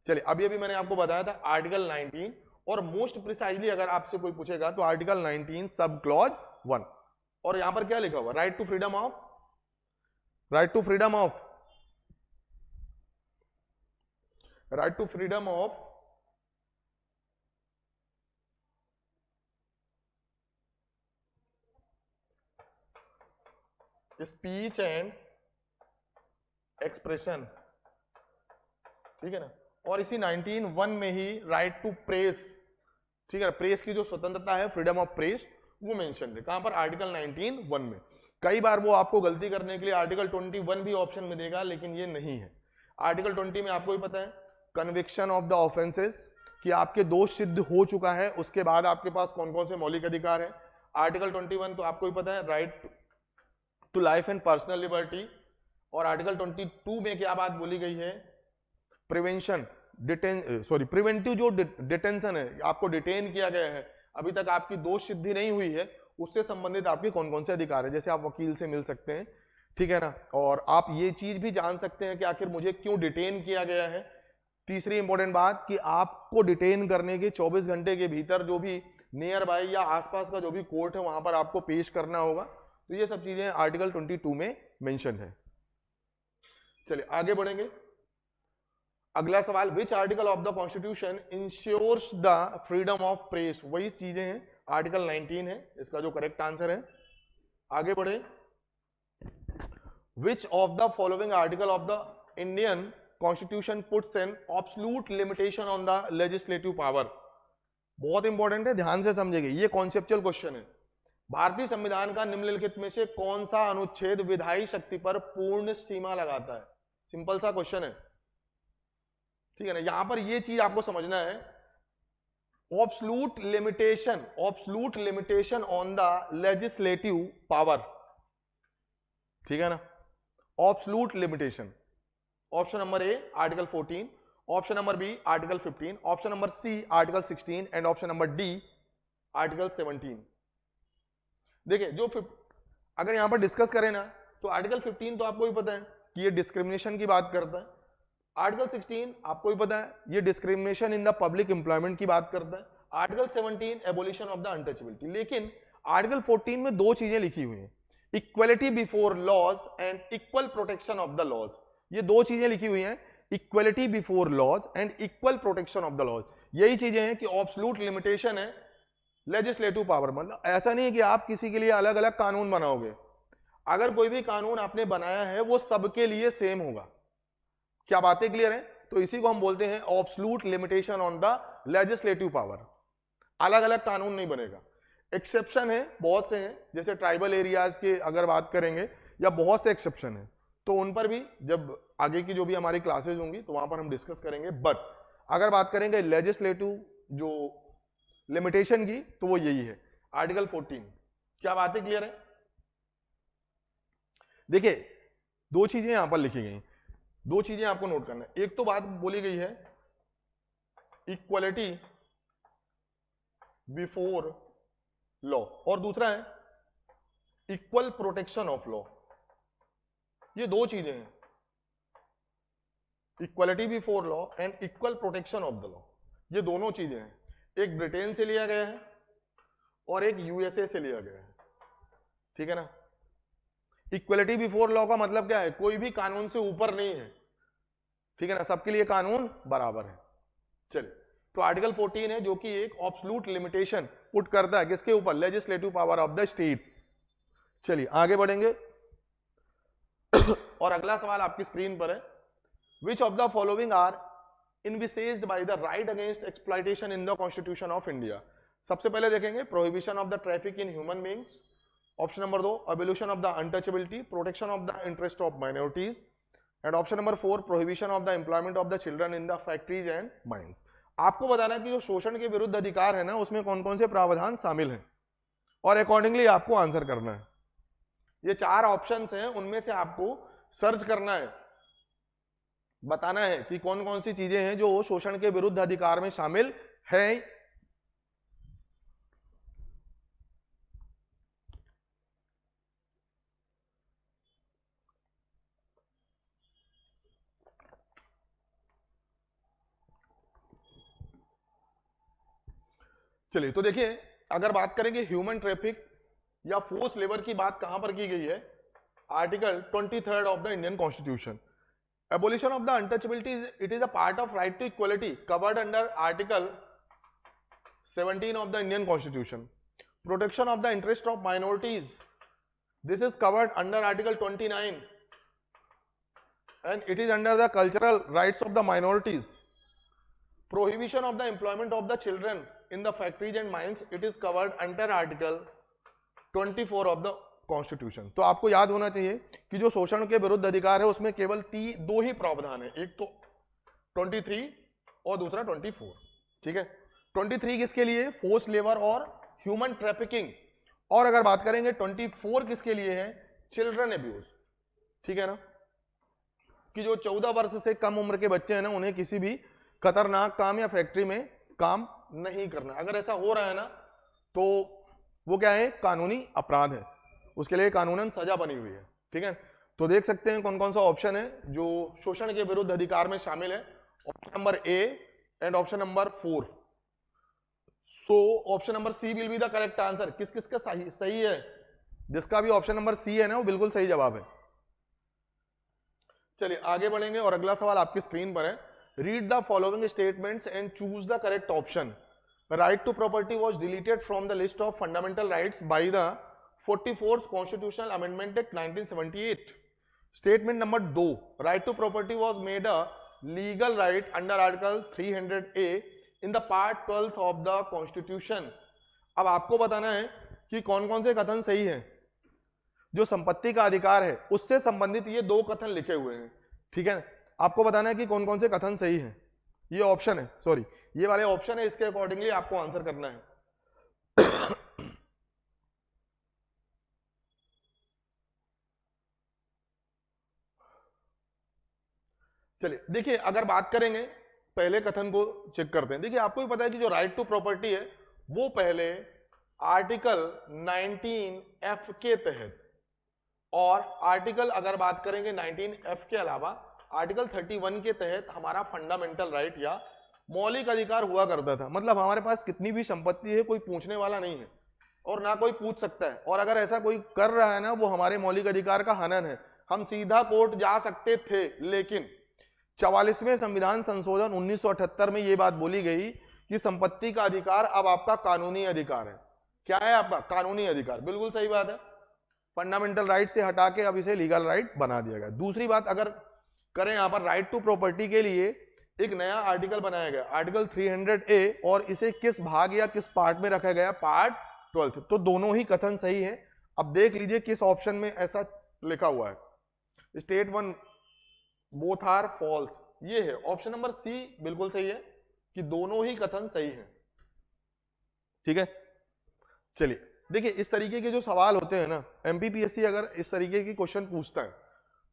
चलिए, अभी अभी मैंने आपको बताया था आर्टिकल 19, और मोस्ट प्रिसाइजली अगर आपसे कोई पूछेगा तो आर्टिकल 19 सब क्लॉज 1। और यहां पर क्या लिखा हुआ? Right to freedom of, right to freedom of, right to freedom of speech and expression. ठीक है ना, और इसी 19(1) में ही राइट टू प्रेस, ठीक है, प्रेस की जो स्वतंत्रता है, फ्रीडम ऑफ प्रेस, वो मेंशन है। कहां पर? आर्टिकल 19(1) में। कई बार वो आपको गलती करने के लिए आर्टिकल 21 भी ऑप्शन में देगा, लेकिन ये नहीं है। आर्टिकल 20 में आपको भी पता है कन्विक्शन ऑफ द ऑफेंसेस, कि आपके दोष सिद्ध हो चुका है, उसके बाद आपके पास कौन कौन से मौलिक अधिकार है। आर्टिकल 21 तो आपको भी पता है, right to life and personal liberty. और आर्टिकल 22 में क्या बात बोली गई है? प्रिवेंशन प्रिवेंटिव जो डिटेंशन है, आपको डिटेन किया गया है, अभी तक आपकी दोष सिद्धि नहीं हुई है, उससे संबंधित आपके कौन कौन से अधिकार है। जैसे आप वकील से मिल सकते हैं, ठीक है ना, और आप ये चीज भी जान सकते हैं कि आखिर मुझे क्यों डिटेन किया गया है। तीसरी इंपॉर्टेंट बात कि आपको डिटेन करने के 24 घंटे के भीतर जो भी नियर बाय या आसपास का जो भी कोर्ट है वहां पर आपको पेश करना होगा। तो ये सब चीजें आर्टिकल 22 में मेंशन है। चलिए आगे बढ़ेंगे। अगला सवाल, which article of the constitution ensures the freedom of press. वही चीजें हैं, आर्टिकल 19 है इसका जो करेक्ट आंसर है। आगे बढ़े, विच of the following article of the Indian constitution puts an absolute limitation on the legislative power. बहुत इंपॉर्टेंट है, ध्यान से समझेंगे, ये कॉन्सेप्चुअल क्वेश्चन है। भारतीय संविधान का निम्नलिखित में से कौन सा अनुच्छेद विधायी शक्ति पर पूर्ण सीमा लगाता है? सिंपल सा क्वेश्चन है, ठीक है ना। यहां पर ये चीज आपको समझना है, absolute limitation on the legislative power, ठीक है ना, absolute limitation. Option number A article 14, option number B article 15, option number C article 16 and option number D article 17। देखिए जो अगर यहां पर डिस्कस करें ना, तो आर्टिकल 15 तो आपको भी पता है कि ये डिस्क्रिमिनेशन की बात करता है। आर्टिकल 16 आपको भी पता है ये discrimination in the public employment की बात करता है। Article 17 abolition of the untouchability. लेकिन आर्टिकल 14 में दो चीजें लिखी हुई हैं, equality before laws and equal protection of the laws. ये दो चीजें लिखी हुई हैं, equality before laws and equal protection of the laws. यही चीजें हैं कि एब्सोल्यूट लिमिटेशन है लेजिस्लेटिव पावर। मतलब ऐसा नहीं है कि आप किसी के लिए अलग अलग कानून बनाओगे, अगर कोई भी कानून आपने बनाया है वो सबके लिए सेम होगा। क्या बातें क्लियर है? तो इसी को हम बोलते हैं absolute limitation on the legislative power. अलग अलग कानून नहीं बनेगा। एक्सेप्शन है, बहुत से हैं, जैसे ट्राइबल एरियाज के अगर बात करेंगे, या बहुत से एक्सेप्शन है, तो उन पर भी जब आगे की जो भी हमारी क्लासेज होंगी तो वहां पर हम डिस्कस करेंगे। बट अगर बात करेंगे लेजिस्लेटिव जो लिमिटेशन की, तो वो यही है आर्टिकल 14। क्या बातें क्लियर है? देखिए दो चीजें यहां पर लिखी गई, दो चीजें आपको नोट करना है। एक तो बात बोली गई है इक्वलिटी बिफोर लॉ, और दूसरा है इक्वल प्रोटेक्शन ऑफ लॉ। ये दो चीजें हैं, equality before law and equal protection of the law. ये दोनों चीजें हैं, एक ब्रिटेन से लिया गया है और एक यूएसए से लिया गया है, ठीक है ना। इक्वलिटी बिफोर लॉ का मतलब क्या है? कोई भी कानून से ऊपर नहीं है, ठीक है ना, सबके लिए कानून बराबर है। चलिए, तो आर्टिकल 14 है जो कि एक एब्सोल्यूट लिमिटेशन पुट करता है किसके ऊपर? Legislative power of the state. चलिए आगे बढ़ेंगे और अगला सवाल आपकी स्क्रीन पर है, which of the following are envisaged by the right against exploitation in the constitution of India. सबसे पहले देखेंगे prohibition of the traffic in human beings, option number 2 abolition of the untouchability, protection of the interest of minorities, and option number 4 prohibition of the employment of the children in the factories and mines. आपको बताना है कि जो शोषण के विरुद्ध अधिकार है ना, उसमें कौन कौन से प्रावधान शामिल हैं, और अकॉर्डिंगली आपको आंसर करना है। ये 4 ऑप्शंस हैं, उनमें से आपको सर्च करना है, बताना है कि कौन कौन सी चीजें हैं जो शोषण के विरुद्ध अधिकार में शामिल है। चलिए तो देखिए, अगर बात करेंगे ह्यूमन ट्रैफिक या फोर्स लेबर की बात कहां पर की गई है? Article 23 of the Indian constitution. Abolition of the untouchability, it is a part of right to equality covered under article 17 of the Indian Constitution. Protection of the interest of minorities, this is covered under Article 29 and it is under the cultural rights of the minorities. Prohibition of the employment of the children in the factories and mines, it is covered under Article 24 of the Constitution. तो आपको याद होना चाहिए कि जो शोषण के विरुद्ध अधिकार है उसमें केवल 2 ही प्रावधान है, एक तो 23 और दूसरा 24, ठीक है। 23 किसके लिए? फोर्स लेबर और ह्यूमन ट्रैफिकिंग, और अगर बात करेंगे 24 किसके लिए है? चिल्ड्रन एब्यूज, ठीक है ना। कि जो 14 वर्ष से कम उम्र के बच्चे हैं ना, उन्हें किसी भी खतरनाक काम या फैक्ट्री में काम नहीं करना। अगर ऐसा हो रहा है ना तो वो क्या है, कानूनी अपराध है, उसके लिए कानूनन सजा बनी हुई है। ठीक है, तो देख सकते हैं कौन कौन सा ऑप्शन है जो शोषण के विरुद्ध अधिकार में शामिल है। Option number A and option number 4। So option number C will be the correct answer. किस किस का सही है? जिसका भी ऑप्शन नंबर सी है ना वो बिल्कुल सही जवाब है। चलिए आगे बढ़ेंगे और अगला सवाल आपकी स्क्रीन पर है। Read the following statements and choose the correct option. Right to property was deleted from the list of fundamental rights by the 44th constitutional amendment act 1978। Statement number 2, right to property was made a legal right under article 300A in the part 12th of the constitution. अब आपको बताना है कि कौन कौन से कथन सही है। जो संपत्ति का अधिकार है उससे संबंधित ये 2 कथन लिखे हुए हैं। ठीक है, आपको बताना है कि कौन कौन से कथन सही है। ये ऑप्शन है, सॉरी ये वाले ऑप्शन है, इसके अकॉर्डिंगली आपको आंसर करना है। चलिए देखिए, अगर बात करेंगे पहले कथन को चेक करते हैं। देखिए आपको भी पता है कि जो राइट टू प्रॉपर्टी है वो पहले आर्टिकल 19F के तहत, और आर्टिकल अगर बात करेंगे 19F के अलावा आर्टिकल 31 के तहत हमारा फंडामेंटल राइट या मौलिक अधिकार हुआ करता था। मतलब हमारे पास कितनी भी संपत्ति है कोई पूछने वाला नहीं है और ना कोई पूछ सकता है, और अगर ऐसा कोई कर रहा है ना वो हमारे मौलिक अधिकार का हनन है। हम सीधा कोर्ट जा सकते थे, लेकिन 44वें संविधान संशोधन 1978 में यह बात बोली गई कि संपत्ति का अधिकार अब आपका कानूनी अधिकार है। क्या है आपका? कानूनी अधिकार। बिल्कुल सही बात है, फंडामेंटल राइट से हटा के अब इसे लीगल राइट बना दिया गया। दूसरी बात अगर करें, यहां पर राइट टू प्रॉपर्टी के लिए एक नया आर्टिकल बनाया गया, आर्टिकल 300A, और इसे किस भाग या किस पार्ट में रखा गया? पार्ट 12। तो दोनों ही कथन सही है। अब देख लीजिए किस ऑप्शन में ऐसा लिखा हुआ है। स्टेट 1 बोथ आर फॉल्स, ये है ऑप्शन नंबर सी बिल्कुल सही है कि दोनों ही कथन सही हैं। ठीक है, चलिए देखिए इस तरीके के जो सवाल होते हैं ना, एमपीपीएससी अगर इस तरीके की क्वेश्चन पूछता है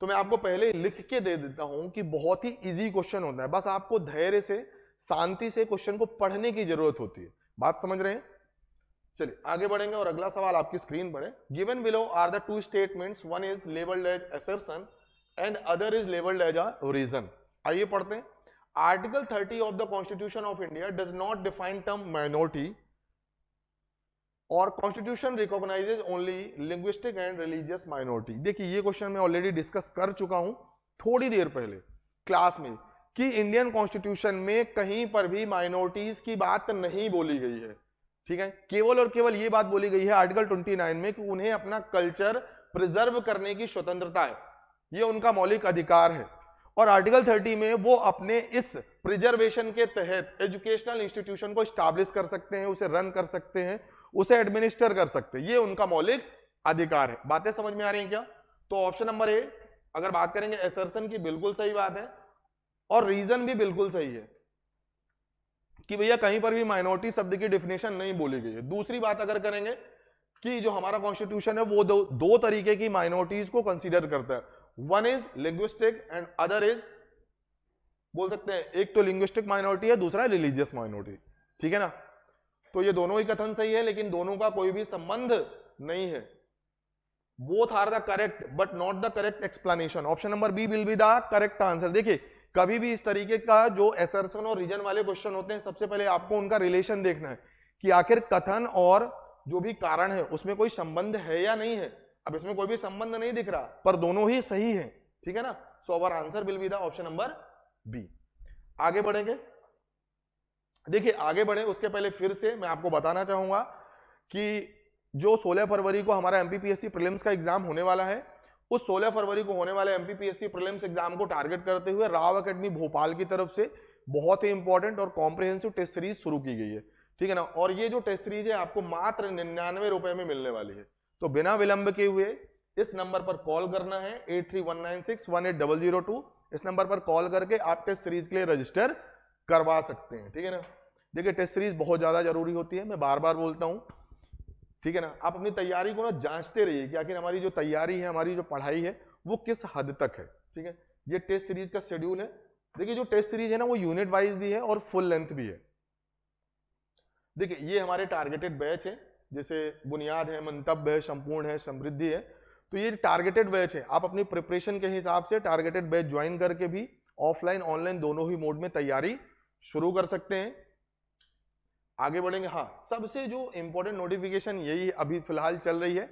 तो मैं आपको पहले लिख के दे देता हूं कि बहुत ही इजी क्वेश्चन होता है, बस आपको धैर्य से शांति से क्वेश्चन को पढ़ने की जरूरत होती है। बात समझ रहे हैं? चलिए आगे बढ़ेंगे और अगला सवाल आपकी स्क्रीन पर है। Given below are the 2 statements, one is labelled as assertion and other is labeled as a reason। आइए पढ़ते हैं। Article 30 of the constitution of India does not define term minority और constitution recognizes only linguistic and religious minority. देखिए ये question मैं already discuss कर चुका हूं थोड़ी देर पहले क्लास में कि इंडियन कॉन्स्टिट्यूशन में कहीं पर भी माइनॉरिटीज की बात नहीं बोली गई है। ठीक है, केवल और केवल ये बात बोली गई है आर्टिकल 29 में कि उन्हें अपना कल्चर प्रिजर्व करने की स्वतंत्रता है, ये उनका मौलिक अधिकार है। और आर्टिकल 30 में वो अपने इस प्रिजर्वेशन के तहत एजुकेशनल इंस्टीट्यूशन को स्टैब्लिश कर सकते हैं, उसे रन कर सकते हैं, उसे एडमिनिस्टर कर सकते हैं, ये उनका मौलिक अधिकार है। बातें समझ में आ रही हैं क्या? तो ऑप्शन नंबर ए अगर बात करेंगे एसर्शन की, बिल्कुल सही बात है, और रीजन भी बिल्कुल सही है कि भैया कहीं पर भी माइनॉरिटी शब्द की डेफिनेशन नहीं बोली गई है। दूसरी बात अगर करेंगे कि जो हमारा कॉन्स्टिट्यूशन है वो दो तरीके की माइनॉरिटीज को कंसीडर करता है, one is linguistic and other is, बोल सकते हैं एक तो लिंग्विस्टिक माइनॉरिटी है, दूसरा है रिलीजियस माइनॉरिटी। ठीक है ना, तो ये दोनों ही कथन सही है, लेकिन दोनों का कोई भी संबंध नहीं है। Both are the correct but not the correct explanation. Option number B will be the correct answer. देखिए कभी भी इस तरीके का जो एसर्शन और रीजन वाले क्वेश्चन होते हैं, सबसे पहले आपको उनका रिलेशन देखना है कि आखिर कथन और जो भी कारण है उसमें कोई संबंध है या नहीं है। अब इसमें कोई भी संबंध नहीं दिख रहा, पर दोनों ही सही है। ठीक है ना, so our answer will be the option number B. आगे बढ़ेंगे। देखिए आगे बढ़े उसके पहले फिर से मैं आपको बताना चाहूंगा कि जो 16 फरवरी को हमारा एमपीपीएससी प्रीलिम्स का एग्जाम होने वाला है, उस 16 फरवरी को होने वाले एमपीपीएससी प्रीलिम्स एग्जाम को टारगेट करते हुए राव एकेडमी भोपाल की तरफ से बहुत ही इंपॉर्टेंट और कॉम्प्रिहेंसिव टेस्ट सीरीज शुरू की गई है। ठीक है ना, और ये जो टेस्ट सीरीज है आपको मात्र 99 रुपए में मिलने वाली है। तो बिना विलंब के हुए इस नंबर पर कॉल करना है 8319618002। इस नंबर पर कॉल करके आप टेस्ट सीरीज के लिए रजिस्टर करवा सकते हैं। ठीक है ना, देखिए टेस्ट सीरीज बहुत ज्यादा जरूरी होती है, मैं बार बार बोलता हूं। ठीक है ना, आप अपनी तैयारी को ना जांचते रहिए कि आखिर हमारी जो तैयारी है, हमारी जो पढ़ाई है वो किस हद तक है। ठीक है, ये टेस्ट सीरीज का शेड्यूल है। देखिए जो टेस्ट सीरीज है ना वो यूनिट वाइज भी है और फुल लेंथ भी है। देखिए ये हमारे टारगेटेड बैच है, जैसे बुनियाद है, मंतव्य है, संपूर्ण है, समृद्धि है, तो ये टारगेटेड बैच है। आप अपनी प्रिपरेशन के हिसाब से टारगेटेड बैच ज्वाइन करके भी ऑफलाइन ऑनलाइन दोनों ही मोड में तैयारी शुरू कर सकते हैं। आगे बढ़ेंगे। हाँ, सबसे जो इंपॉर्टेंट नोटिफिकेशन यही अभी फिलहाल चल रही है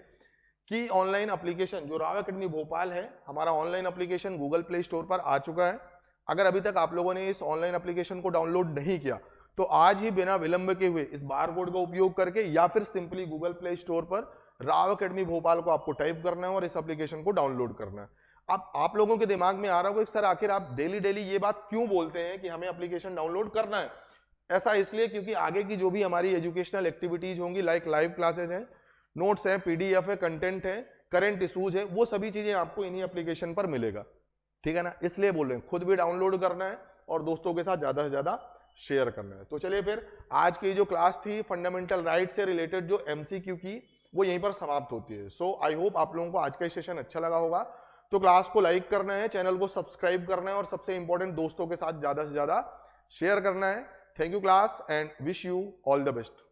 कि ऑनलाइन एप्लीकेशन जो राव एकेडमी भोपाल है, हमारा online application Google play store पर आ चुका है। अगर अभी तक आप लोगों ने इस ऑनलाइन एप्लीकेशन को डाउनलोड नहीं किया तो आज ही बिना विलंब के हुए इस बार कोड का उपयोग करके या फिर सिंपली गूगल प्ले स्टोर पर राव एकेडमी भोपाल को आपको टाइप करना है और इस एप्लीकेशन को डाउनलोड करना है। अब आप लोगों के दिमाग में आ रहा होगा कि सर आखिर आप डेली डेली ये बात क्यों बोलते हैं कि हमें एप्लीकेशन डाउनलोड करना है। ऐसा इसलिए क्योंकि आगे की जो भी हमारी एजुकेशनल एक्टिविटीज होंगी, लाइक लाइव क्लासेस हैं, नोट्स है, पीडीएफ है, कंटेंट है, करंट इशूज है, वो सभी चीजें आपको इन्हीं एप्लीकेशन पर मिलेगा। ठीक है ना, इसलिए बोल रहे हैं खुद भी डाउनलोड करना है और दोस्तों के साथ ज्यादा से ज्यादा शेयर करना है। तो चलिए फिर आज की जो क्लास थी फंडामेंटल राइट से रिलेटेड जो एमसीक्यू की, वो यहीं पर समाप्त होती है। सो आई होप आप लोगों को आज का सेशन अच्छा लगा होगा। तो क्लास को लाइक करना है, चैनल को सब्सक्राइब करना है और सबसे इंपॉर्टेंट दोस्तों के साथ ज्यादा से ज्यादा शेयर करना है। Thank you class and wish you all the best.